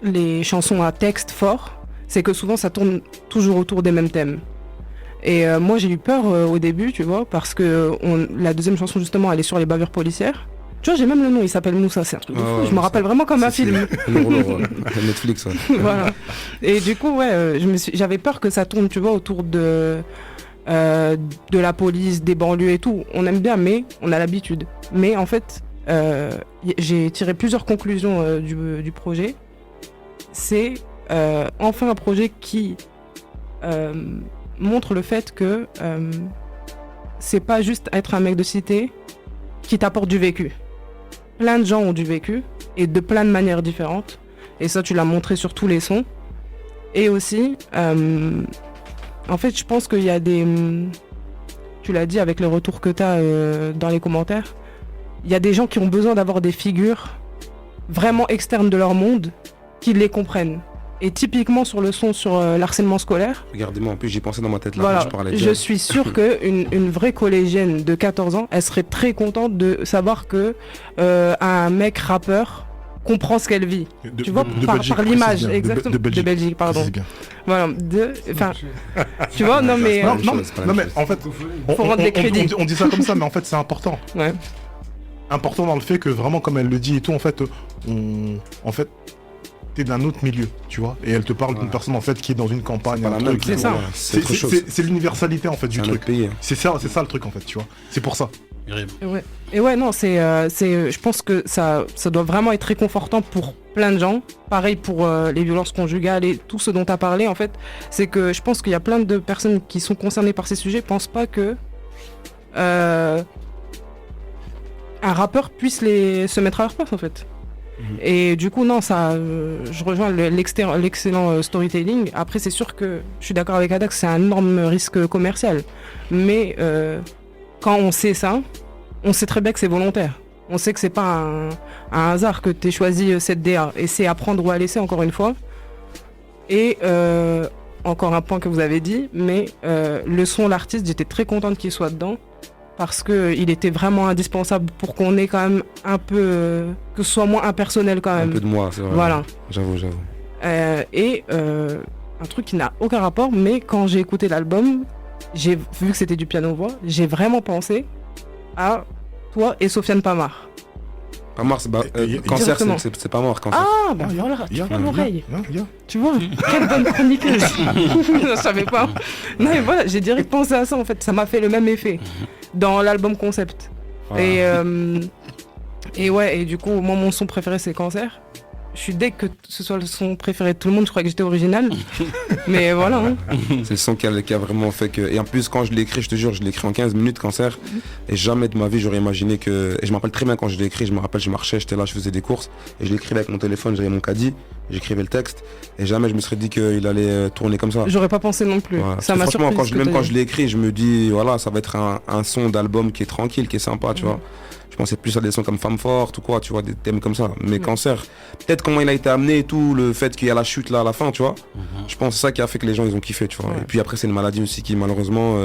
les chansons à texte fort. C'est que souvent ça tourne toujours autour des mêmes thèmes. Et moi j'ai eu peur au début, tu vois, parce que la deuxième chanson justement elle est sur les bavures policières. Tu vois, j'ai même le nom, il s'appelle Moussa, c'est un truc de fou. Ouais, Je me rappelle vraiment comme un film. Netflix, ouais. Voilà. Et du coup, ouais, j'avais peur que ça tourne, tu vois, autour de la police, des banlieues et tout. On aime bien, mais on a l'habitude. Mais en fait, j'ai tiré plusieurs conclusions du projet. C'est enfin un projet qui montre le fait que c'est pas juste être un mec de cité qui t'apporte du vécu. Plein de gens ont du vécu et de plein de manières différentes. Et ça, tu l'as montré sur tous les sons. Et aussi, en fait, je pense qu'il y a des... Tu l'as dit avec le retour que tu as dans les commentaires. Il y a des gens qui ont besoin d'avoir des figures vraiment externes de leur monde qui les comprennent. Et typiquement sur le son sur l'harcèlement scolaire, Regardez-moi, en plus j'y pensais dans ma tête là voilà, quand je parlais. je suis sûre qu'une vraie collégienne de 14 ans, elle serait très contente de savoir que un mec rappeur comprend ce qu'elle vit. Tu vois, par l'image, précise bien, exactement. De Belgique, pardon. précise bien. Voilà, enfin, tu vois, non mais... Non, même non, chose, c'est pas la non, même mais chose. en fait, Faut rendre les crédits. on dit ça comme ça, mais en fait c'est important. Ouais. Important dans le fait que vraiment, comme elle le dit et tout, en fait, t'es d'un autre milieu, tu vois, et elle te parle d'une personne en fait qui est dans une campagne, C'est pas un la même, truc, c'est ça. voilà, c'est autre chose. c'est l'universalité en fait du C'est un autre truc. pays. hein. C'est ça le truc en fait, tu vois. C'est pour ça. Myriam. Et ouais, non, je pense que ça doit vraiment être réconfortant pour plein de gens. Pareil pour les violences conjugales et tout ce dont tu as parlé, en fait. C'est que je pense qu'il y a plein de personnes qui sont concernées par ces sujets, pensent pas que un rappeur puisse se mettre à leur place, en fait. Et du coup, non, ça, je rejoins l'excellent storytelling. Après, c'est sûr que je suis d'accord avec Adax, c'est un énorme risque commercial. Mais quand on sait ça, on sait très bien que c'est volontaire. On sait que c'est pas un hasard que tu aies choisi cette DA. Et c'est à prendre ou à laisser, encore une fois. Et encore un point que vous avez dit, mais le son, l'artiste, j'étais très contente qu'il soit dedans. Parce qu'il était vraiment indispensable pour qu'on ait quand même un peu... que ce soit moins impersonnel quand Un même. peu de moi, c'est vrai. Voilà. J'avoue. Et un truc qui n'a aucun rapport, mais quand j'ai écouté l'album, j'ai vu que c'était du piano-voix, j'ai vraiment pensé à toi et Sofiane Pamar. Pas mort, cancer, Directement. c'est pas mort, cancer. Ah, bah voilà, tu vois l'oreille. Yeah. Tu vois, quelle bonne chroniqueuse. Je savais pas. Non, mais voilà, j'ai direct pensé à ça en fait, ça m'a fait le même effet dans l'album concept. Voilà. Et ouais, et du coup, moi, mon son préféré, c'est Cancer. Je suis dès que ce soit le son préféré de tout le monde, je crois que j'étais original. Mais voilà. Hein. C'est le son qui a vraiment fait que... Et en plus, quand je l'ai écrit, je te jure, je l'ai écrit en 15 minutes, Cancer. Et jamais de ma vie, j'aurais imaginé que... Et je me rappelle très bien quand je l'ai écrit, je me rappelle, je marchais, j'étais là, je faisais des courses. Et je l'ai écrit avec mon téléphone, j'avais mon caddie. j'écrivais le texte, et jamais je me serais dit qu'il allait tourner comme ça. J'aurais pas pensé non plus. Ouais. Ça m'a Franchement, surpris. quand je l'ai écrit, je me dis, voilà, ça va être un son d'album qui est tranquille, qui est sympa, tu vois. Je pensais plus à des sons comme Femme Forte ou quoi, tu vois, des thèmes comme ça. Mais Cancer, peut-être comment il a été amené et tout, le fait qu'il y a la chute là à la fin, tu vois. Je pense que c'est ça qui a fait que les gens ils ont kiffé, tu vois. Et puis après, c'est une maladie aussi qui malheureusement,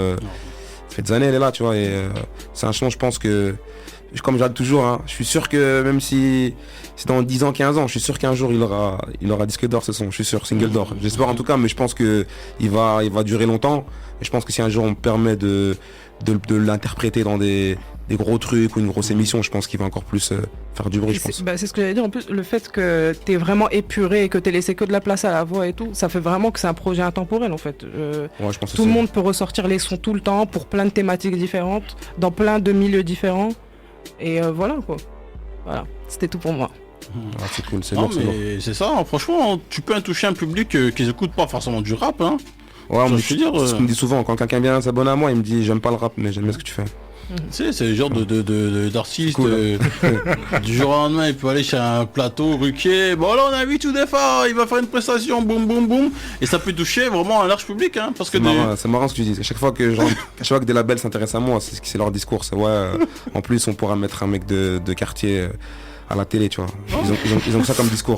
ça fait des années elle est là, tu vois. Et c'est un son, je pense que, comme j'adore toujours, hein, je suis sûr que même si c'est dans 10 ans, 15 ans, je suis sûr qu'un jour il aura disque d'or ce son, je suis sûr, single d'or. J'espère en tout cas, mais je pense que il va durer longtemps. Et je pense que si un jour on me permet de l'interpréter dans des gros trucs ou une grosse émission, je pense qu'il va encore plus faire du bruit, je pense. C'est ce que j'allais dire. En plus, le fait que t'es vraiment épuré et que t'aies laissé que de la place à la voix et tout, ça fait vraiment que c'est un projet intemporel en fait. Ouais, je pense Tout le monde peut ressortir les sons tout le temps pour plein de thématiques différentes, dans plein de milieux différents. Et voilà quoi. Voilà, c'était tout pour moi. Ah, c'est cool, c'est Non, lourd, c'est lourd. mais c'est ça, hein, franchement, tu peux toucher un public qui n'écoute pas forcément du rap, hein. Ouais, on me Je veux dire, c'est ce qu'on me dit souvent, quand quelqu'un vient s'abonner à moi, il me dit j'aime pas le rap, mais j'aime bien ce que tu fais. Tu sais, c'est le genre d'artiste, Cool. du jour au lendemain, il peut aller chez un plateau, Ruquier, bon là on a vu tout il va faire une prestation, boum boum boum, et ça peut toucher vraiment un large public, hein, parce que C'est marrant ce que tu dis. À chaque fois que des labels s'intéressent à moi, c'est leur discours. C'est ouais, en plus on pourra mettre un mec de quartier à la télé, tu vois. Ils ont ça comme discours.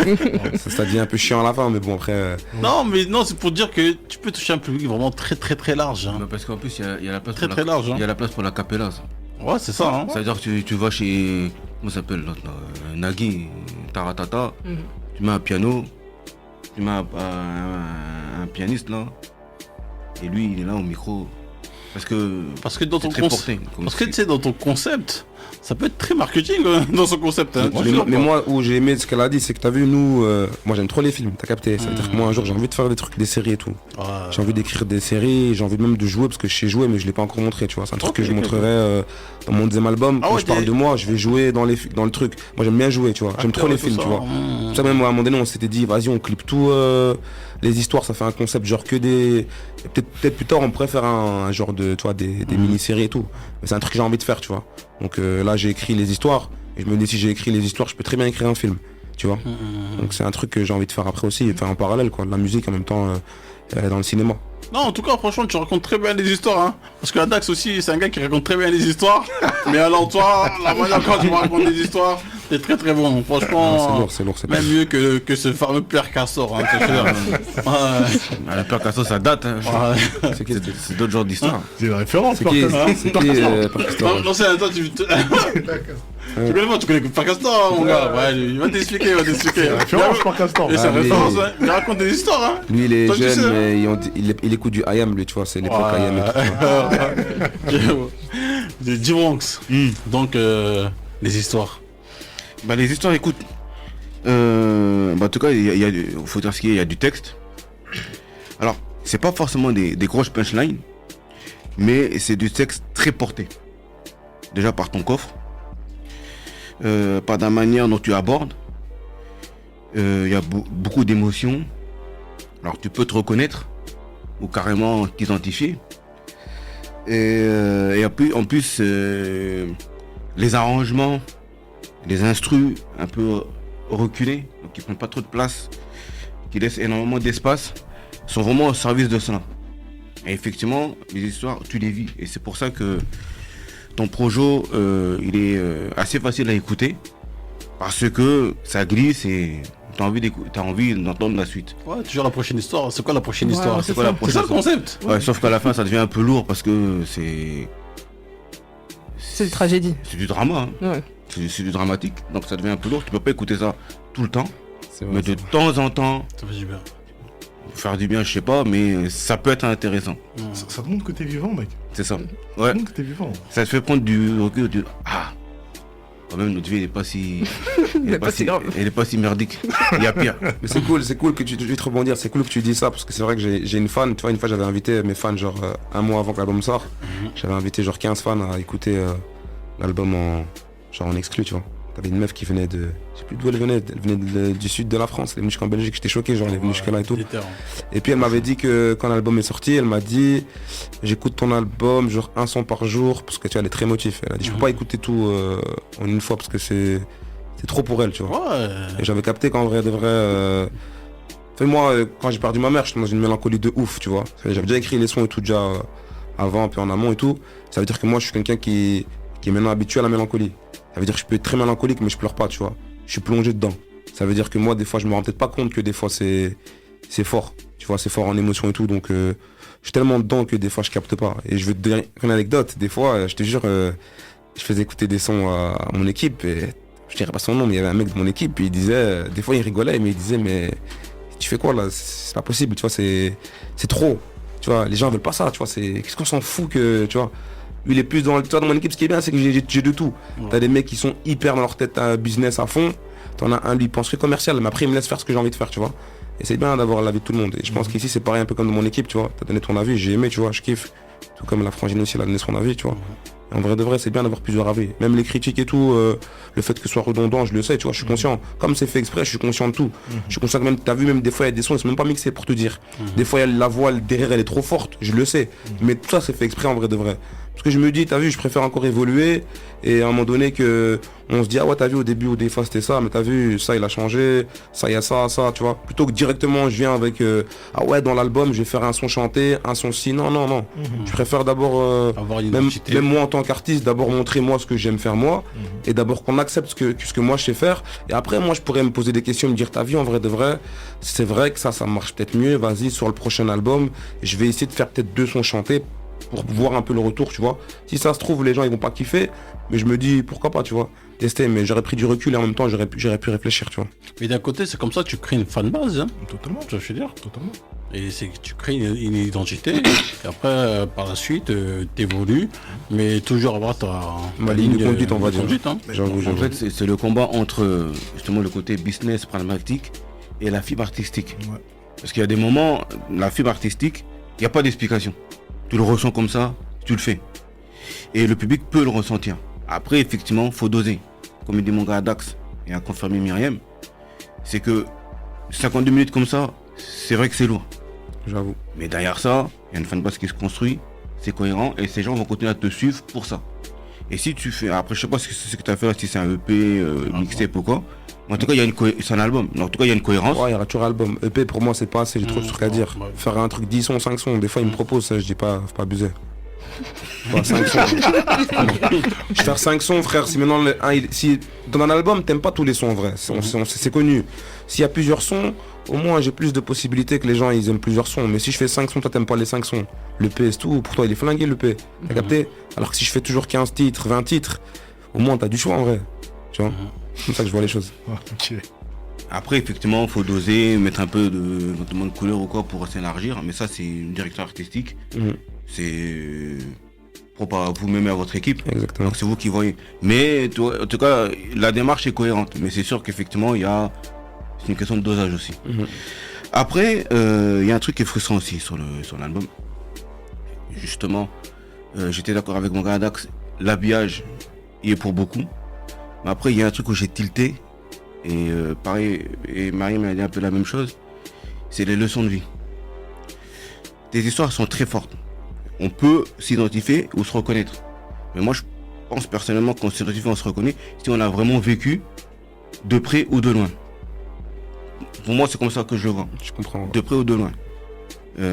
Ça devient un peu chiant à la fin, mais bon après. Non, mais non, c'est pour dire que tu peux toucher un public vraiment très très très large. Hein. Bah, parce qu'en plus, il y a la place Très, pour très large, hein. Il y a la place pour la capella, ça. Ouais, c'est ça. Hein. Ça veut dire que tu vas chez. Comment ça s'appelle l'autre là, Nagui, Taratata, tu mets un piano, tu mets un pianiste là, et lui il est là au micro. Parce que dans ton concept. Parce que tu sais, dans ton concept, ça peut être très marketing dans son concept. Hein. Mais moi, où j'ai aimé ce qu'elle a dit, c'est que t'as vu, nous, moi j'aime trop les films, t'as capté. Ça veut dire que moi un jour j'ai envie de faire des trucs, des séries et tout. J'ai envie d'écrire des séries, j'ai envie même de jouer parce que je sais jouer, mais je l'ai pas encore montré, tu vois. C'est un truc que je montrerai dans mon deuxième album. Quand je parle de moi, je vais jouer dans le truc. Moi j'aime bien jouer, tu vois. J'aime trop les films, tu vois. Pour ça même à un moment donné, on s'était dit, vas-y, on clip tout. Les histoires, ça fait un concept genre que des. Peut-être plus tard, on pourrait faire un genre de, tu vois, des mini-séries et tout. Mais c'est un truc que j'ai envie de faire, tu vois. Donc là, j'ai écrit les histoires. Et je me dis, si j'ai écrit les histoires, je peux très bien écrire un film, tu vois. Donc c'est un truc que j'ai envie de faire après aussi, faire en parallèle, quoi. De la musique en même temps dans le cinéma. Non, en tout cas, franchement, tu racontes très bien les histoires, hein. Parce que Dax aussi, c'est un gars qui raconte très bien les histoires. Mais alors, toi, la manière quand tu me racontes des histoires, c'est très très bon. Franchement, c'est lourd. Même mieux que ce fameux Père Castor, hein. Le Père Castor, ça date, hein. C'est d'autres genres d'histoires. C'est une référence, C'est qui Père Castor? Non, c'est attends, tu connais pas, tu connais Père Castor, hein, mon gars. Ouais, il va t'expliquer, Référence par Castor. Et c'est référence, hein. Il raconte des histoires, hein. Lui, il est Toi, tu jeune, sais, hein. mais il écoute du IAM, lui, tu vois, c'est l'époque IAM et tout. Des Dironx. Donc, les histoires. Bah les histoires, écoute, en tout cas, faut dire ce qu'il y a du texte. Alors, c'est pas forcément des grosses punchlines, mais c'est du texte très porté. Déjà par ton coffre, par la manière dont tu abordes. Il y a beaucoup d'émotions. Alors tu peux te reconnaître ou carrément t'identifier. Et en plus, les arrangements, les instrus un peu reculés, donc qui prennent pas trop de place, qui laissent énormément d'espace, sont vraiment au service de cela. Et effectivement, les histoires, tu les vis. Et c'est pour ça que ton projo, il est assez facile à écouter, parce que ça glisse et t'as envie d'entendre la suite. Ouais, toujours la prochaine histoire. C'est quoi la prochaine histoire? c'est quoi ça. la prochaine histoire? C'est ça le concept. Ouais, sauf qu'à la fin, ça devient un peu lourd parce que c'est une tragédie. C'est du drama, hein. Ouais. C'est du dramatique, donc ça devient un peu lourd. Tu peux pas écouter ça tout le temps, C'est vrai, mais de temps en temps, Ça fait du bien. faire du bien, je sais pas, mais ça peut être intéressant. Ça te montre que t'es vivant, mec. C'est ça. Ça Ouais, te montre que t'es vivant. ça te fait prendre du recul. Quand même, notre vie, elle est pas si. Elle est pas si grave. Elle est pas si merdique. Il y a pire. Mais c'est cool que tu te rebondir, c'est cool que tu dis ça parce que c'est vrai que j'ai une fan, tu vois, une fois j'avais invité mes fans genre un mois avant que l'album sorte, j'avais invité genre 15 fans à écouter l'album en exclu, tu vois. T'avais une meuf qui venait de, je sais plus d'où elle venait du sud de la France, elle est venue jusqu'en Belgique, j'étais choqué, genre elle est venue jusque là et tout. Et puis elle m'avait dit que quand l'album est sorti, elle m'a dit j'écoute ton album genre un son par jour parce que tu vois elle est très motive. Elle a dit je peux pas écouter tout en une fois parce que c'est trop pour elle, tu vois. Ouais. Et j'avais capté qu'en vrai de vrai Moi, quand j'ai perdu ma mère, j'étais dans une mélancolie de ouf, tu vois. J'avais déjà écrit les sons et tout déjà avant, un peu en amont et tout. Ça veut dire que moi, je suis quelqu'un qui est maintenant habitué à la mélancolie. Ça veut dire que je peux être très mélancolique, mais je pleure pas, tu vois. Je suis plongé dedans. Ça veut dire que moi, des fois, je me rends peut-être pas compte que des fois, c'est fort. Tu vois, c'est fort en émotion et tout. Donc, je suis tellement dedans que des fois, je capte pas. Et je vais te dire une anecdote. Des fois, je te jure, je faisais écouter des sons à mon équipe. Et je dirais pas son nom, mais il y avait un mec de mon équipe. Et il disait, des fois, il rigolait, mais il disait, mais tu fais quoi là? C'est pas possible, tu vois, c'est trop. Tu vois, les gens veulent pas ça, tu vois, qu'est-ce qu'on s'en fout que, tu vois. Lui, il est plus dans mon équipe. Ce qui est bien, c'est que j'ai de tout. Ouais. T'as des mecs qui sont hyper dans leur tête à business à fond. T'en as un, lui, il pense que commercial, mais après, il me laisse faire ce que j'ai envie de faire, tu vois. Et c'est bien d'avoir l'avis de tout le monde. Et je pense qu'ici, c'est pareil un peu comme dans mon équipe, tu vois. T'as donné ton avis, j'ai aimé, tu vois, je kiffe. Tout comme la frangine aussi, elle a donné son avis, tu vois. Et en vrai de vrai, c'est bien d'avoir plusieurs avis. Même les critiques et tout, le fait que ce soit redondant, je le sais, tu vois, je suis conscient. Comme c'est fait exprès, je suis conscient de tout. Je suis conscient que même, t'as vu, même des fois, il y a des sons, ils sont même pas mixés pour te dire. Des fois, la voix derrière, elle est trop forte, je le sais. Mais tout ça, c'est fait exprès en vrai de vrai. Parce que je me dis, t'as vu, je préfère encore évoluer. Et à un moment donné que on se dit, ah ouais, t'as vu, au début, au des fois, c'était ça, mais t'as vu, ça, il a changé, ça, il y a ça, tu vois. Plutôt que directement, je viens avec, ah ouais, dans l'album, je vais faire un son chanté, un son ci. Non. Je préfère d'abord, même moi en tant qu'artiste, d'abord montrer moi ce que j'aime faire moi. Et d'abord qu'on accepte ce que moi je sais faire. Et après, moi, je pourrais me poser des questions, me dire, t'as vu, en vrai de vrai, c'est vrai que ça marche peut-être mieux. Vas-y, sur le prochain album, je vais essayer de faire peut-être 2 sons chantés pour voir un peu le retour, tu vois. Si ça se trouve, les gens ils vont pas kiffer, mais je me dis pourquoi pas, tu vois, tester. Mais j'aurais pris du recul et en même temps j'aurais pu réfléchir, tu vois. Mais d'un côté, c'est comme ça que tu crées une fanbase, hein. Totalement. Tu vois, je veux dire. Totalement. Et c'est que tu crées une identité, et après, par la suite, t'évolues, mais toujours avoir ma ligne de conduite, on va dire. Hein. En fait, c'est le combat entre justement le côté business pragmatique et la fibre artistique. Ouais. Parce qu'il y a des moments, la fibre artistique, il n'y a pas d'explication. Tu le ressens comme ça, tu le fais. Et le public peut le ressentir. Après, effectivement, il faut doser. Comme il dit mon gars Dax, et a confirmé Myriam, c'est que 52 minutes comme ça, c'est vrai que c'est lourd. J'avoue. Mais derrière ça, il y a une fanbase qui se construit, c'est cohérent, et ces gens vont continuer à te suivre pour ça. Et si tu fais, après je sais pas ce que tu as fait là, si c'est un EP, mixtape ou quoi, mais en tout cas c'est un album, en tout cas il y a une cohérence. Ouais, il y aura toujours un album. EP pour moi c'est pas assez, j'ai trop de trucs à dire. Faire un truc 10 sons, 5 sons, des fois ils me proposent ça, je dis pas, faut pas abuser. Pas 5 sons. Je vais faire 5 sons frère, si maintenant si dans un album t'aimes pas tous les sons en vrai, c'est connu. S'il y a plusieurs sons, au moins j'ai plus de possibilités que les gens ils aiment plusieurs sons. Mais si je fais 5 sons, toi t'aimes pas les 5 sons. Le P c'est tout, pour toi il est flingué le P. T'as capté? Alors que si je fais toujours 15 titres, 20 titres, au moins t'as du choix en vrai. Tu vois? C'est comme ça que je vois les choses. Ok. Après effectivement il faut doser, mettre un peu de couleur ou quoi pour s'élargir. Mais ça c'est une direction artistique. C'est propre à vous-même et à votre équipe. Exactement. Donc c'est vous qui voyez. Mais en tout cas la démarche est cohérente. Mais c'est sûr qu'effectivement c'est une question de dosage aussi. Après, il y a un truc qui est frustrant aussi sur l'album. Justement, j'étais d'accord avec mon gars Dax, l'habillage, il est pour beaucoup. Mais après, il y a un truc où j'ai tilté. Et pareil, et Marie m'a dit un peu la même chose. C'est les leçons de vie. Tes histoires sont très fortes. On peut s'identifier ou se reconnaître. Mais moi, je pense personnellement qu'on s'identifie, on se reconnaît si on a vraiment vécu de près ou de loin. Pour moi, c'est comme ça que je le vois. Je comprends. Ouais. De près ou de loin.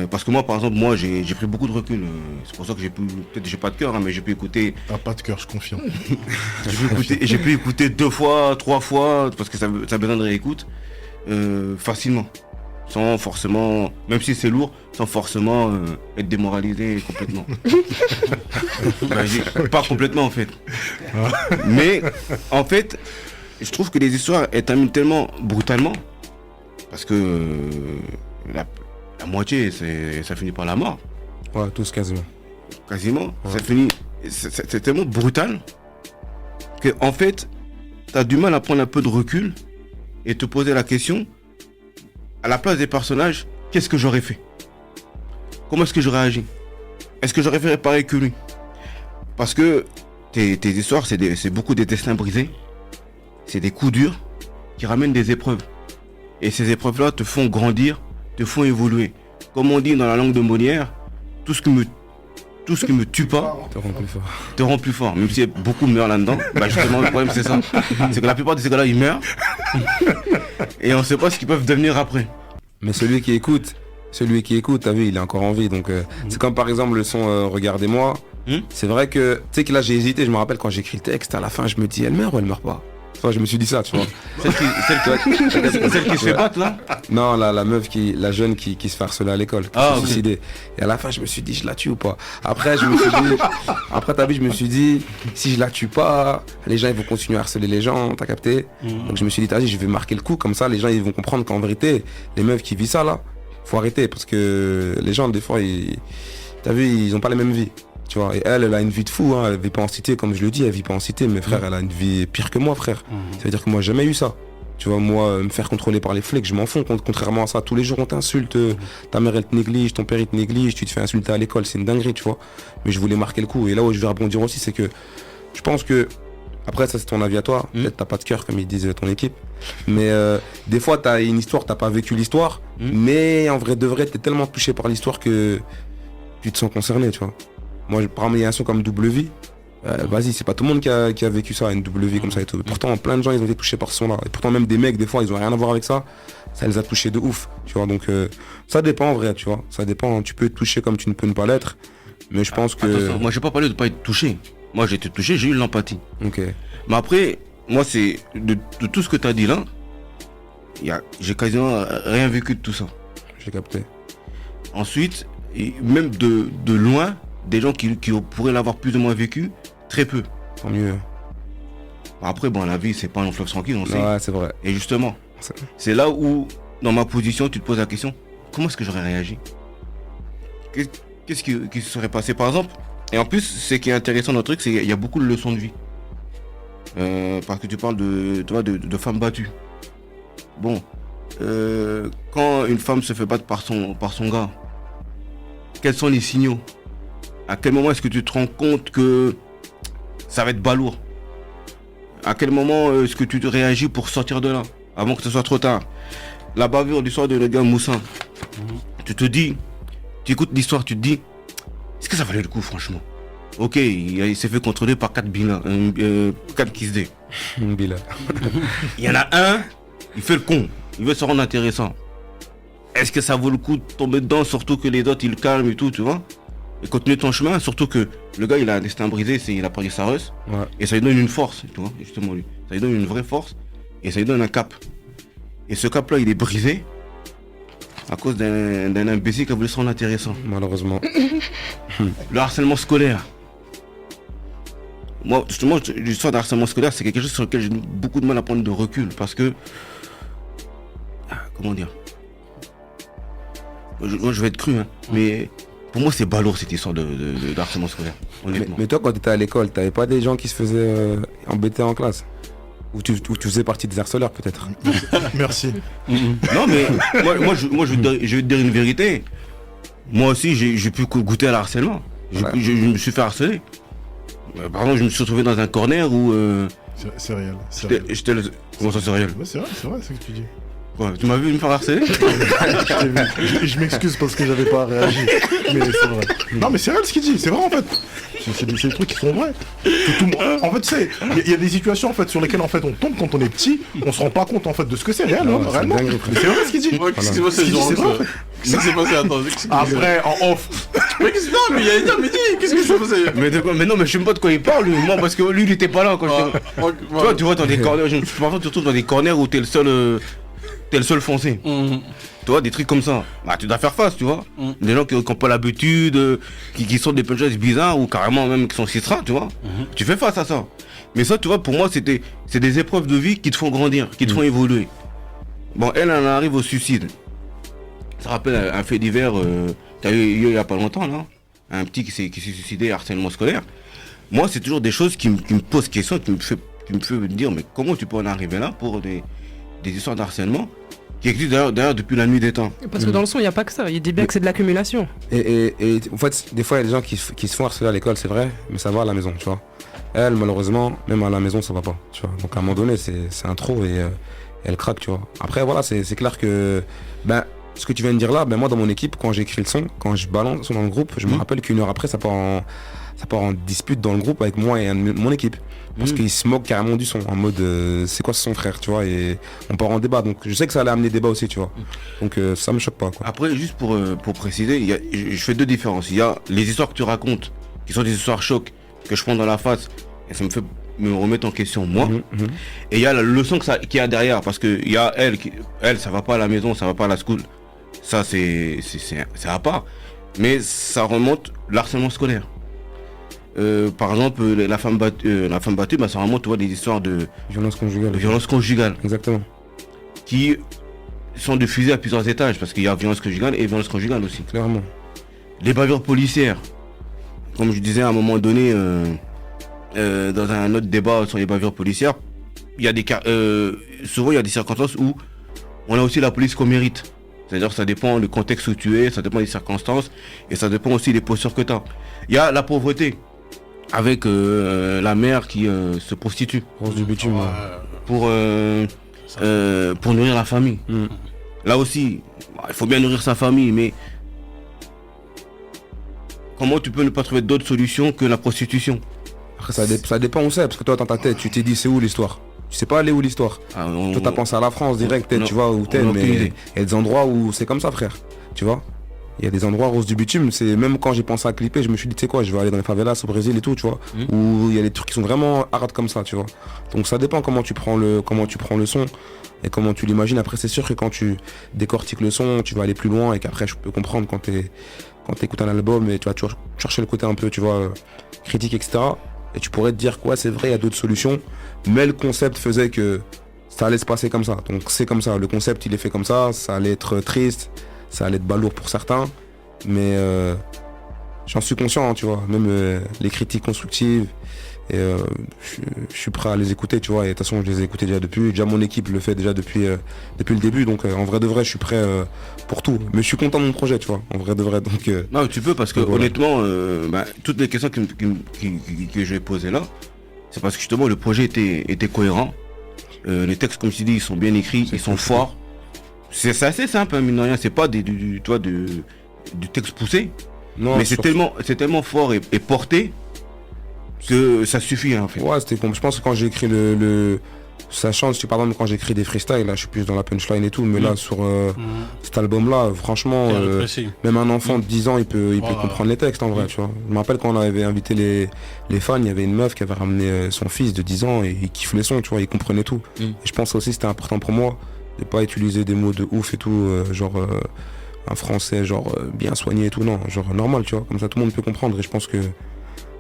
Parce que moi, par exemple, j'ai pris beaucoup de recul. C'est pour ça que peut-être j'ai pas de cœur, hein, mais j'ai pu écouter. T'as pas de cœur, je confirme. j'ai pu écouter 2 fois, 3 fois, parce que ça a besoin de réécoute, facilement. Sans forcément, même si c'est lourd, sans forcément être démoralisé complètement. Pas complètement en fait. Mais en fait, je trouve que les histoires elles terminent tellement brutalement. Parce que la moitié, ça finit par la mort. Ouais, tous quasiment. Quasiment. Ouais. Ça finit. C'est tellement brutal que en fait, t'as du mal à prendre un peu de recul et te poser la question, à la place des personnages, qu'est-ce que j'aurais fait? Comment est-ce que j'aurais agi? Est-ce que j'aurais fait pareil que lui? Parce que tes histoires, c'est beaucoup des destins brisés. C'est des coups durs qui ramènent des épreuves. Et ces épreuves-là te font grandir, te font évoluer. Comme on dit dans la langue de Molière, tout ce qui me tue pas te rend plus fort. Même si beaucoup meurent là-dedans, justement le problème c'est ça. C'est que la plupart de ces gars-là ils meurent et on sait pas ce qu'ils peuvent devenir après. Mais celui qui écoute, t'as vu, il est encore en vie. Donc c'est comme par exemple le son Regardez-moi. C'est vrai que, tu sais que là j'ai hésité, je me rappelle quand j'ai écrit le texte, à la fin je me dis, elle meurt ou elle meurt pas? Enfin, je me suis dit ça, tu vois. Celle qui se fait battre là? Non, la jeune qui se fait harceler à l'école, qui s'est suicidée. Et à la fin, je me suis dit, je la tue ou pas? Après, t'as vu, je me suis dit, si je la tue pas, les gens ils vont continuer à harceler les gens, t'as capté? Donc je me suis dit, t'as dit, je vais marquer le coup, comme ça les gens ils vont comprendre qu'en vérité, les meufs qui vivent ça là, faut arrêter, parce que les gens des fois, t'as vu, ils ont pas les mêmes vies. Tu vois, et elle a une vie de fou, hein. Elle vit pas en cité, comme je le dis, elle vit pas en cité, mais frère, elle a une vie pire que moi, frère. Ça veut dire que moi, j'ai jamais eu ça. Tu vois, moi, me faire contrôler par les flics, je m'en fous. Contrairement à ça, tous les jours, on t'insulte, ta mère, elle te néglige, ton père, il te néglige, tu te fais insulter à l'école, c'est une dinguerie, tu vois. Mais je voulais marquer le coup. Et là où je vais rebondir aussi, c'est que je pense que, après, ça, c'est ton avis à toi. Peut-être t'as pas de cœur, comme ils disent ton équipe. Mais des fois, t'as une histoire, t'as pas vécu l'histoire, mais en vrai de vrai, t'es tellement touché par l'histoire que tu te sens concerné, tu vois. Moi, par exemple, il y a un son comme Double Vie. Vas-y, c'est pas tout le monde qui a vécu ça, une double vie comme ça et tout. Pourtant, plein de gens, ils ont été touchés par ce son-là. Et pourtant, même des mecs, des fois, ils ont rien à voir avec ça. Ça les a touchés de ouf, tu vois. Donc, ça dépend en vrai, tu vois. Ça dépend. Tu peux être touché comme tu ne peux ne pas l'être. Mais je pense que... Attention, moi, j'ai pas parlé de pas être touché. Moi, j'ai été touché, j'ai eu l'empathie. Ok. Mais après, moi, c'est... De tout ce que tu as dit là, j'ai quasiment rien vécu de tout ça. J'ai capté. Ensuite, et même de loin, des gens qui pourraient l'avoir plus ou moins vécu, très peu. Tant mieux. Après, bon, la vie, c'est pas un long fleuve tranquille, on sait. Ouais, c'est vrai. Et justement, c'est là où, dans ma position, tu te poses la question, comment est-ce que j'aurais réagi? Qu'est-ce qui se serait passé, par exemple? Et en plus, ce qui est intéressant dans le truc, c'est qu'il y a beaucoup de leçons de vie. Parce que tu parles de femmes battues. Bon, quand une femme se fait battre par son gars, quels sont les signaux? À quel moment est-ce que tu te rends compte que ça va être balourd? À quel moment est-ce que tu te réagis pour sortir de là, avant que ce soit trop tard? La bavure, l'histoire de le gars Moussa. Tu te dis, tu écoutes l'histoire, tu te dis, est-ce que ça valait le coup, franchement? Ok, il s'est fait contrôler par 4 bilans, 4 Kisdé. Il y en a un, il fait le con, il veut se rendre intéressant. Est-ce que ça vaut le coup de tomber dedans, surtout que les autres, ils le calment et tout, tu vois? Et continuer ton chemin, surtout que le gars il a un destin brisé, il a perdu sa russe, et ça lui donne une force, tu vois, justement lui. Ça lui donne une vraie force, et ça lui donne un cap. Et ce cap là il est brisé à cause d'un imbécile qui a voulu se rendre intéressant. Malheureusement. Le harcèlement scolaire. Moi justement, l'histoire de harcèlement scolaire, c'est quelque chose sur lequel j'ai beaucoup de mal à prendre de recul, parce que... Comment dire, moi je vais être cru, hein, mais... Pour moi, c'est balourd cette histoire de harcèlement scolaire, honnêtement. Mais toi, quand tu étais à l'école, t'avais pas des gens qui se faisaient embêter en classe? Ou tu faisais partie des harceleurs, peut-être? Merci. Non, mais moi je vais te dire une vérité. Moi aussi, j'ai pu goûter à l'harcèlement. Je me suis fait harceler. Par exemple, je me suis retrouvé dans un corner où... C'est réel. Comment ça, c'est réel? Ouais, c'est vrai ce que tu dis. Ouais, tu m'as vu me faire harceler? Je m'excuse parce que j'avais pas réagi. Mais c'est vrai. Non, mais c'est réel ce qu'il dit, c'est vrai en fait. C'est des trucs qui sont vrais. En fait, tu sais, il y a des situations en fait, sur lesquelles en fait, on tombe quand on est petit, on se rend pas compte en fait de ce que c'est réel, hein, réellement. Mais c'est vrai ce qu'il dit. Qu'est-ce qui s'est passé ce jour-là? Qu'est-ce qui s'est passé? Attends. Après, en off. Mais qu'est-ce qui s'est passé? Mais non, mais je sais même pas de quoi il parle, lui. Moi, parce que lui, il était pas là quand j'étais... Tu vois, dans des corners, parfois tu te retrouves dans des corners où t'es le seul foncé. Tu vois, des trucs comme ça. Bah, tu dois faire face, tu vois. Des gens qui n'ont pas l'habitude, qui sont des punchers bizarres ou carrément même qui sont cistrats, tu vois. Tu fais face à ça. Mais ça, tu vois, pour moi, c'est des épreuves de vie qui te font grandir, qui te font évoluer. Bon, elle en arrive au suicide. Ça rappelle un fait divers qu'il y a eu il y a pas longtemps, là. Un petit qui s'est suicidé, harcèlement scolaire. Moi, c'est toujours des choses qui me posent question, qui me fait me dire, mais comment tu peux en arriver là pour des histoires d'harcèlement qui existent d'ailleurs depuis la nuit des temps. Parce que dans le son, il n'y a pas que ça. Il dit bien que c'est de l'accumulation. Et en fait, des fois, il y a des gens qui se font harceler à l'école, c'est vrai, mais ça va à la maison, tu vois. Elle, malheureusement, même à la maison, ça va pas, tu vois. Donc à un moment donné, c'est un trop et elle craque, tu vois. Après, voilà, c'est clair que, ce que tu viens de dire là, moi, dans mon équipe, quand j'écris le son, quand je balance dans le groupe, je me rappelle qu'une heure après, ça part ça part en dispute dans le groupe avec moi et mon équipe. Parce qu'ils se moquent carrément du son, en mode c'est quoi ce son frère, tu vois, et on part en débat. Donc je sais que ça allait amener débat aussi, tu vois. Donc ça me choque pas, quoi. Après, juste pour préciser, je fais deux différences. Il y a les histoires que tu racontes, qui sont des histoires chocs, que je prends dans la face, et ça me fait me remettre en question moi. Et il y a la leçon qu'il y a derrière, parce que il y a elle, ça va pas à la maison, ça va pas à la school. Ça, c'est à part. Mais ça remonte l'harcèlement scolaire. Par exemple, la femme battue, bah, ça remonte, tu vois, des histoires de Violence conjugale. violence conjugale Exactement. qui sont diffusées à plusieurs étages, parce qu'il y a violence conjugale et violence conjugale aussi. Clairement. Les bavures policières, comme je disais à un moment donné, dans un autre débat sur les bavures policières, il y a souvent il y a des circonstances où on a aussi la police qu'on mérite. C'est-à-dire que ça dépend du contexte où tu es, ça dépend des circonstances, et ça dépend aussi des postures que tu as. Il y a la pauvreté, avec la mère qui se prostitue Rose du bitume. pour nourrir la famille. Là aussi, il faut bien nourrir sa famille, mais comment tu peux ne pas trouver d'autres solutions que la prostitution? Après, ça dépend où c'est, parce que toi, dans ta tête, tu t'es dit c'est où l'histoire. Tu sais pas aller où l'histoire. Toi, t'as pensé à la France direct, tu vois, où t'es, mais il y a des endroits où c'est comme ça, frère. Tu vois? Il y a des endroits Rose du bitume, c'est même quand j'ai pensé à clipper, je me suis dit, tu sais quoi, je vais aller dans les favelas au Brésil et tout, tu vois, où il y a des trucs qui sont vraiment hard comme ça, tu vois. Donc ça dépend comment tu prends le son et comment tu l'imagines. Après, c'est sûr que quand tu décortiques le son, tu vas aller plus loin et qu'après, je peux comprendre quand t'écoutes un album et tu vas toujours chercher le côté un peu, tu vois, critique, etc. Et tu pourrais te dire quoi, c'est vrai, il y a d'autres solutions, mais le concept faisait que ça allait se passer comme ça. Donc c'est comme ça, le concept il est fait comme ça allait être triste, ça allait être balourd pour certains, mais j'en suis conscient, hein, tu vois, même les critiques constructives, et je suis prêt à les écouter, tu vois, et de toute façon je les ai écoutés déjà mon équipe le fait déjà depuis le début, donc en vrai de vrai je suis prêt pour tout, mais je suis content de mon projet, tu vois, en vrai de vrai, donc non, tu peux, parce que voilà. honnêtement, toutes les questions que je vais poser là, c'est parce que justement le projet était cohérent, les textes, comme je dis, ils sont bien écrits, ils sont forts. C'est assez simple, hein, mine de rien, c'est pas du texte poussé, non, mais c'est tellement fort et porté que ça suffit, hein, en fait. Ouais, c'était je pense que quand j'ai écrit ça change, par exemple quand j'écris des freestyles, là je suis plus dans la punchline et tout, mais là sur cet album là, franchement, même un enfant de 10 ans il peut comprendre les textes en vrai, tu vois. Je me rappelle quand on avait invité les fans, il y avait une meuf qui avait ramené son fils de 10 ans et il kiffe les sons, tu vois, il comprenait tout. Et je pense aussi c'était important pour moi de pas utiliser des mots de ouf et tout, un français bien soigné et tout, non, normal, tu vois, comme ça tout le monde peut comprendre, et je pense que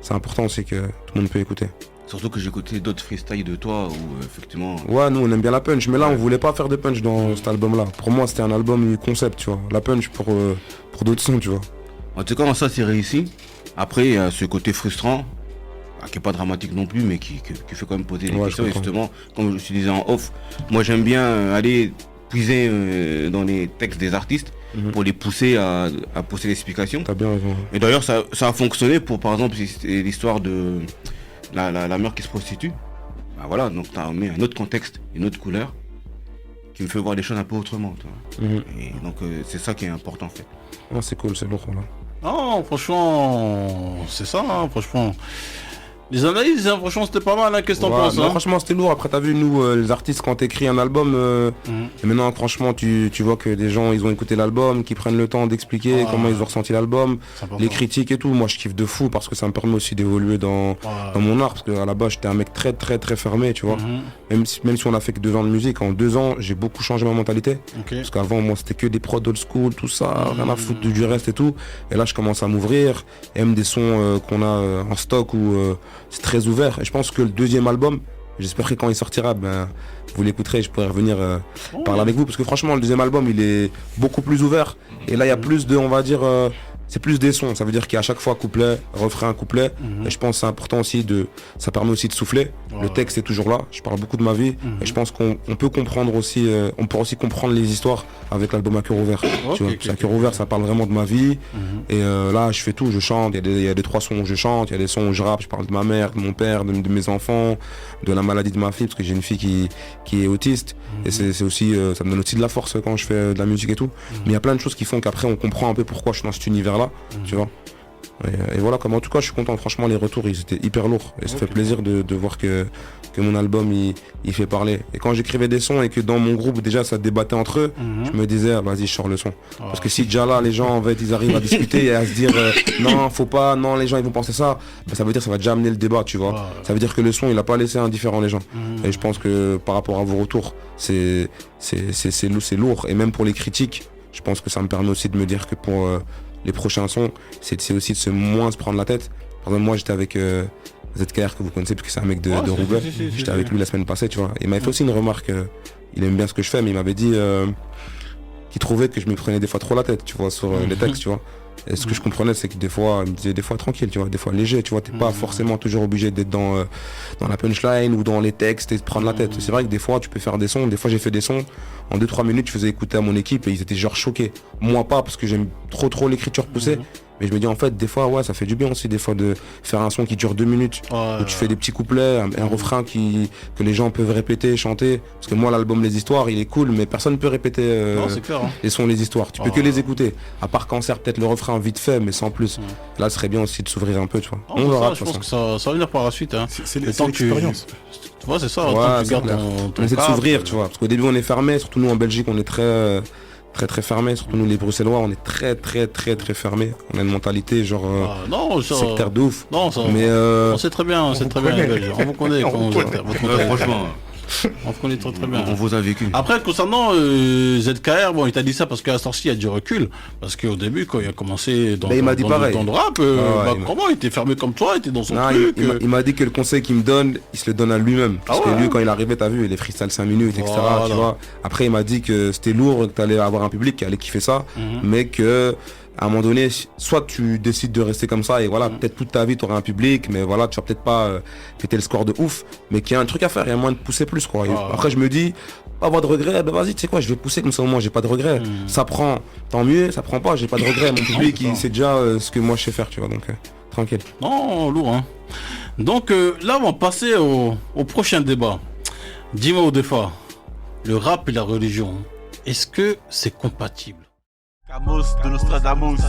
c'est important aussi que tout le monde peut écouter. Surtout que j'ai écouté d'autres freestyles de toi où effectivement... Ouais, nous on aime bien la punch, mais là on voulait pas faire de punch dans cet album là. Pour moi c'était un album concept, tu vois. La punch pour d'autres sons, tu vois. En tout cas, ça c'est réussi. Après, il y a ce côté frustrant, qui est pas dramatique non plus, mais qui fait quand même poser des questions. Et justement, comme je te disais en off, moi j'aime bien aller puiser dans les textes des artistes pour les pousser à pousser l'explication. T'as bien raison. Et d'ailleurs, ça a fonctionné pour, par exemple, l'histoire de la mère qui se prostitue. Bah voilà, donc t'as mis un autre contexte, une autre couleur, qui me fait voir les choses un peu autrement. Et donc c'est ça qui est important en fait. Ah, c'est cool, c'est lourd là. Non, franchement, c'est ça, hein, franchement. Les analyses, hein, franchement, c'était pas mal, hein, qu'est-ce que t'en penses, hein? Franchement, c'était lourd. Après, t'as vu, nous, les artistes, quand t'écris un album, et maintenant, franchement, tu vois que des gens, ils ont écouté l'album, qui prennent le temps d'expliquer comment ils ont ressenti l'album, les critiques et tout. Moi, je kiffe de fou parce que ça me permet aussi d'évoluer dans mon art. Parce qu'à la base, j'étais un mec très, très, très fermé, tu vois. Même si on a fait que 2 ans de musique, en 2 ans, j'ai beaucoup changé ma mentalité. Parce qu'avant, moi, c'était que des prods old school, tout ça, rien à foutre du reste et tout. Et là, je commence à m'ouvrir, et même des sons qu'on a en stock où c'est très ouvert. Et je pense que le 2e album, j'espère que quand il sortira, vous l'écouterez, je pourrai revenir parler avec vous. Parce que franchement, le 2e album, il est beaucoup plus ouvert. Et là, il y a plus de, on va dire, c'est plus des sons. Ça veut dire qu'il y a à chaque fois couplet, refrain, couplet. Et je pense que c'est important aussi ça permet aussi de souffler. Le texte est toujours là. Je parle beaucoup de ma vie. Et je pense qu'on peut comprendre aussi, on peut aussi comprendre les histoires avec l'album à cœur ouvert. Tu vois, à cœur ouvert, ça parle vraiment de ma vie. Et là, je fais tout, je chante. Il y a des 3 sons où je chante. Il y a des sons où je rappe. Je parle de ma mère, de mon père, de mes enfants, de la maladie de ma fille, parce que j'ai une fille qui est autiste. Et c'est aussi, ça me donne aussi de la force quand je fais de la musique et tout. Mais il y a plein de choses qui font qu'après, on comprend un peu pourquoi je suis dans cet univers-là, tu vois. Et voilà, comme en tout cas, je suis content. Franchement, les retours, ils étaient hyper lourds. Et ça fait plaisir de voir que mon album, il fait parler. Et quand j'écrivais des sons et que dans mon groupe, déjà, ça débattait entre eux, je me disais, vas-y, je sors le son. Parce que si déjà là, les gens, en fait, ils arrivent à discuter et à se dire, non, faut pas, non, les gens, ils vont penser ça, ça veut dire que ça va déjà amener le débat, tu vois. Ça veut dire que le son, il a pas laissé indifférent les gens. Et je pense que par rapport à vos retours, c'est lourd. Et même pour les critiques, je pense que ça me permet aussi de me dire que pour les prochains sons, c'est aussi de moins se prendre la tête. Par exemple, moi, j'étais avec ZKR, que vous connaissez, parce que c'est un mec de Roubaix. J'étais avec lui la semaine passée, tu vois. Il m'avait fait aussi une remarque. Il aime bien ce que je fais, mais il m'avait dit qu'il trouvait que je me prenais des fois trop la tête, tu vois, sur les textes, tu vois. Et ce que je comprenais, c'est que des fois, il me disait des fois tranquille, tu vois, des fois léger, tu vois. T'es pas forcément toujours obligé d'être dans la punchline ou dans les textes et de prendre la tête. C'est vrai que des fois, tu peux faire des sons. Des fois, j'ai fait des sons. En 2-3 minutes, je faisais écouter à mon équipe et ils étaient genre choqués. Moi pas, parce que j'aime trop l'écriture poussée. Mais je me dis en fait des fois ouais ça fait du bien aussi des fois de faire un son qui dure 2 minutes où tu fais des petits couplets, un refrain que les gens peuvent répéter, chanter. Parce que moi l'album Les Histoires il est cool mais personne ne peut répéter les sons Les Histoires. Tu peux que les écouter. À part Cancer peut-être le refrain vite fait mais sans plus. Là ce serait bien aussi de s'ouvrir un peu tu vois. On verra. Je pense que ça va venir par la suite. Hein. C'est l'expérience. Tu vois c'est ça. Ouais, on essaie de s'ouvrir tu vois. Parce qu'au début on est fermé, surtout nous en Belgique on est très fermé, surtout nous les Bruxellois, on est très fermé. On a une mentalité genre sectaire de ouf. Non, ça, mais on sait très bien, on vous connaît. Franchement. On connaît très bien. On vous a vécu. Après, concernant ZKR, bon, il t'a dit ça parce qu'à la sortie, il y a du recul. Parce qu'au début, quand il a commencé dans le rap, comment il était fermé comme toi, il était dans son truc. Il m'a dit que le conseil qu'il me donne, il se le donne à lui-même. Parce que lui, quand il arrivait, t'as vu, les freestyles 5 minutes, etc. Tu vois. Après, il m'a dit que c'était lourd, que t'allais avoir un public qui allait kiffer ça, mais que à un moment donné, soit tu décides de rester comme ça et voilà, peut-être toute ta vie tu auras un public, mais voilà, tu vas peut-être pas péter le score de ouf, mais qu'il y a un truc à faire, il y a moyen de pousser plus quoi. Après je me dis, pas avoir de regrets, ben vas-y, tu sais quoi, je vais pousser comme ça au moins, j'ai pas de regrets. Ça prend, tant mieux, ça prend pas, j'ai pas de regrets, mon public il sait déjà ce que moi je sais faire, tu vois, donc tranquille. Non, lourd hein. Donc là on va passer au prochain débat. Dis-moi Odefa, le rap et la religion, est-ce que c'est compatible? Camus de Nostradamus.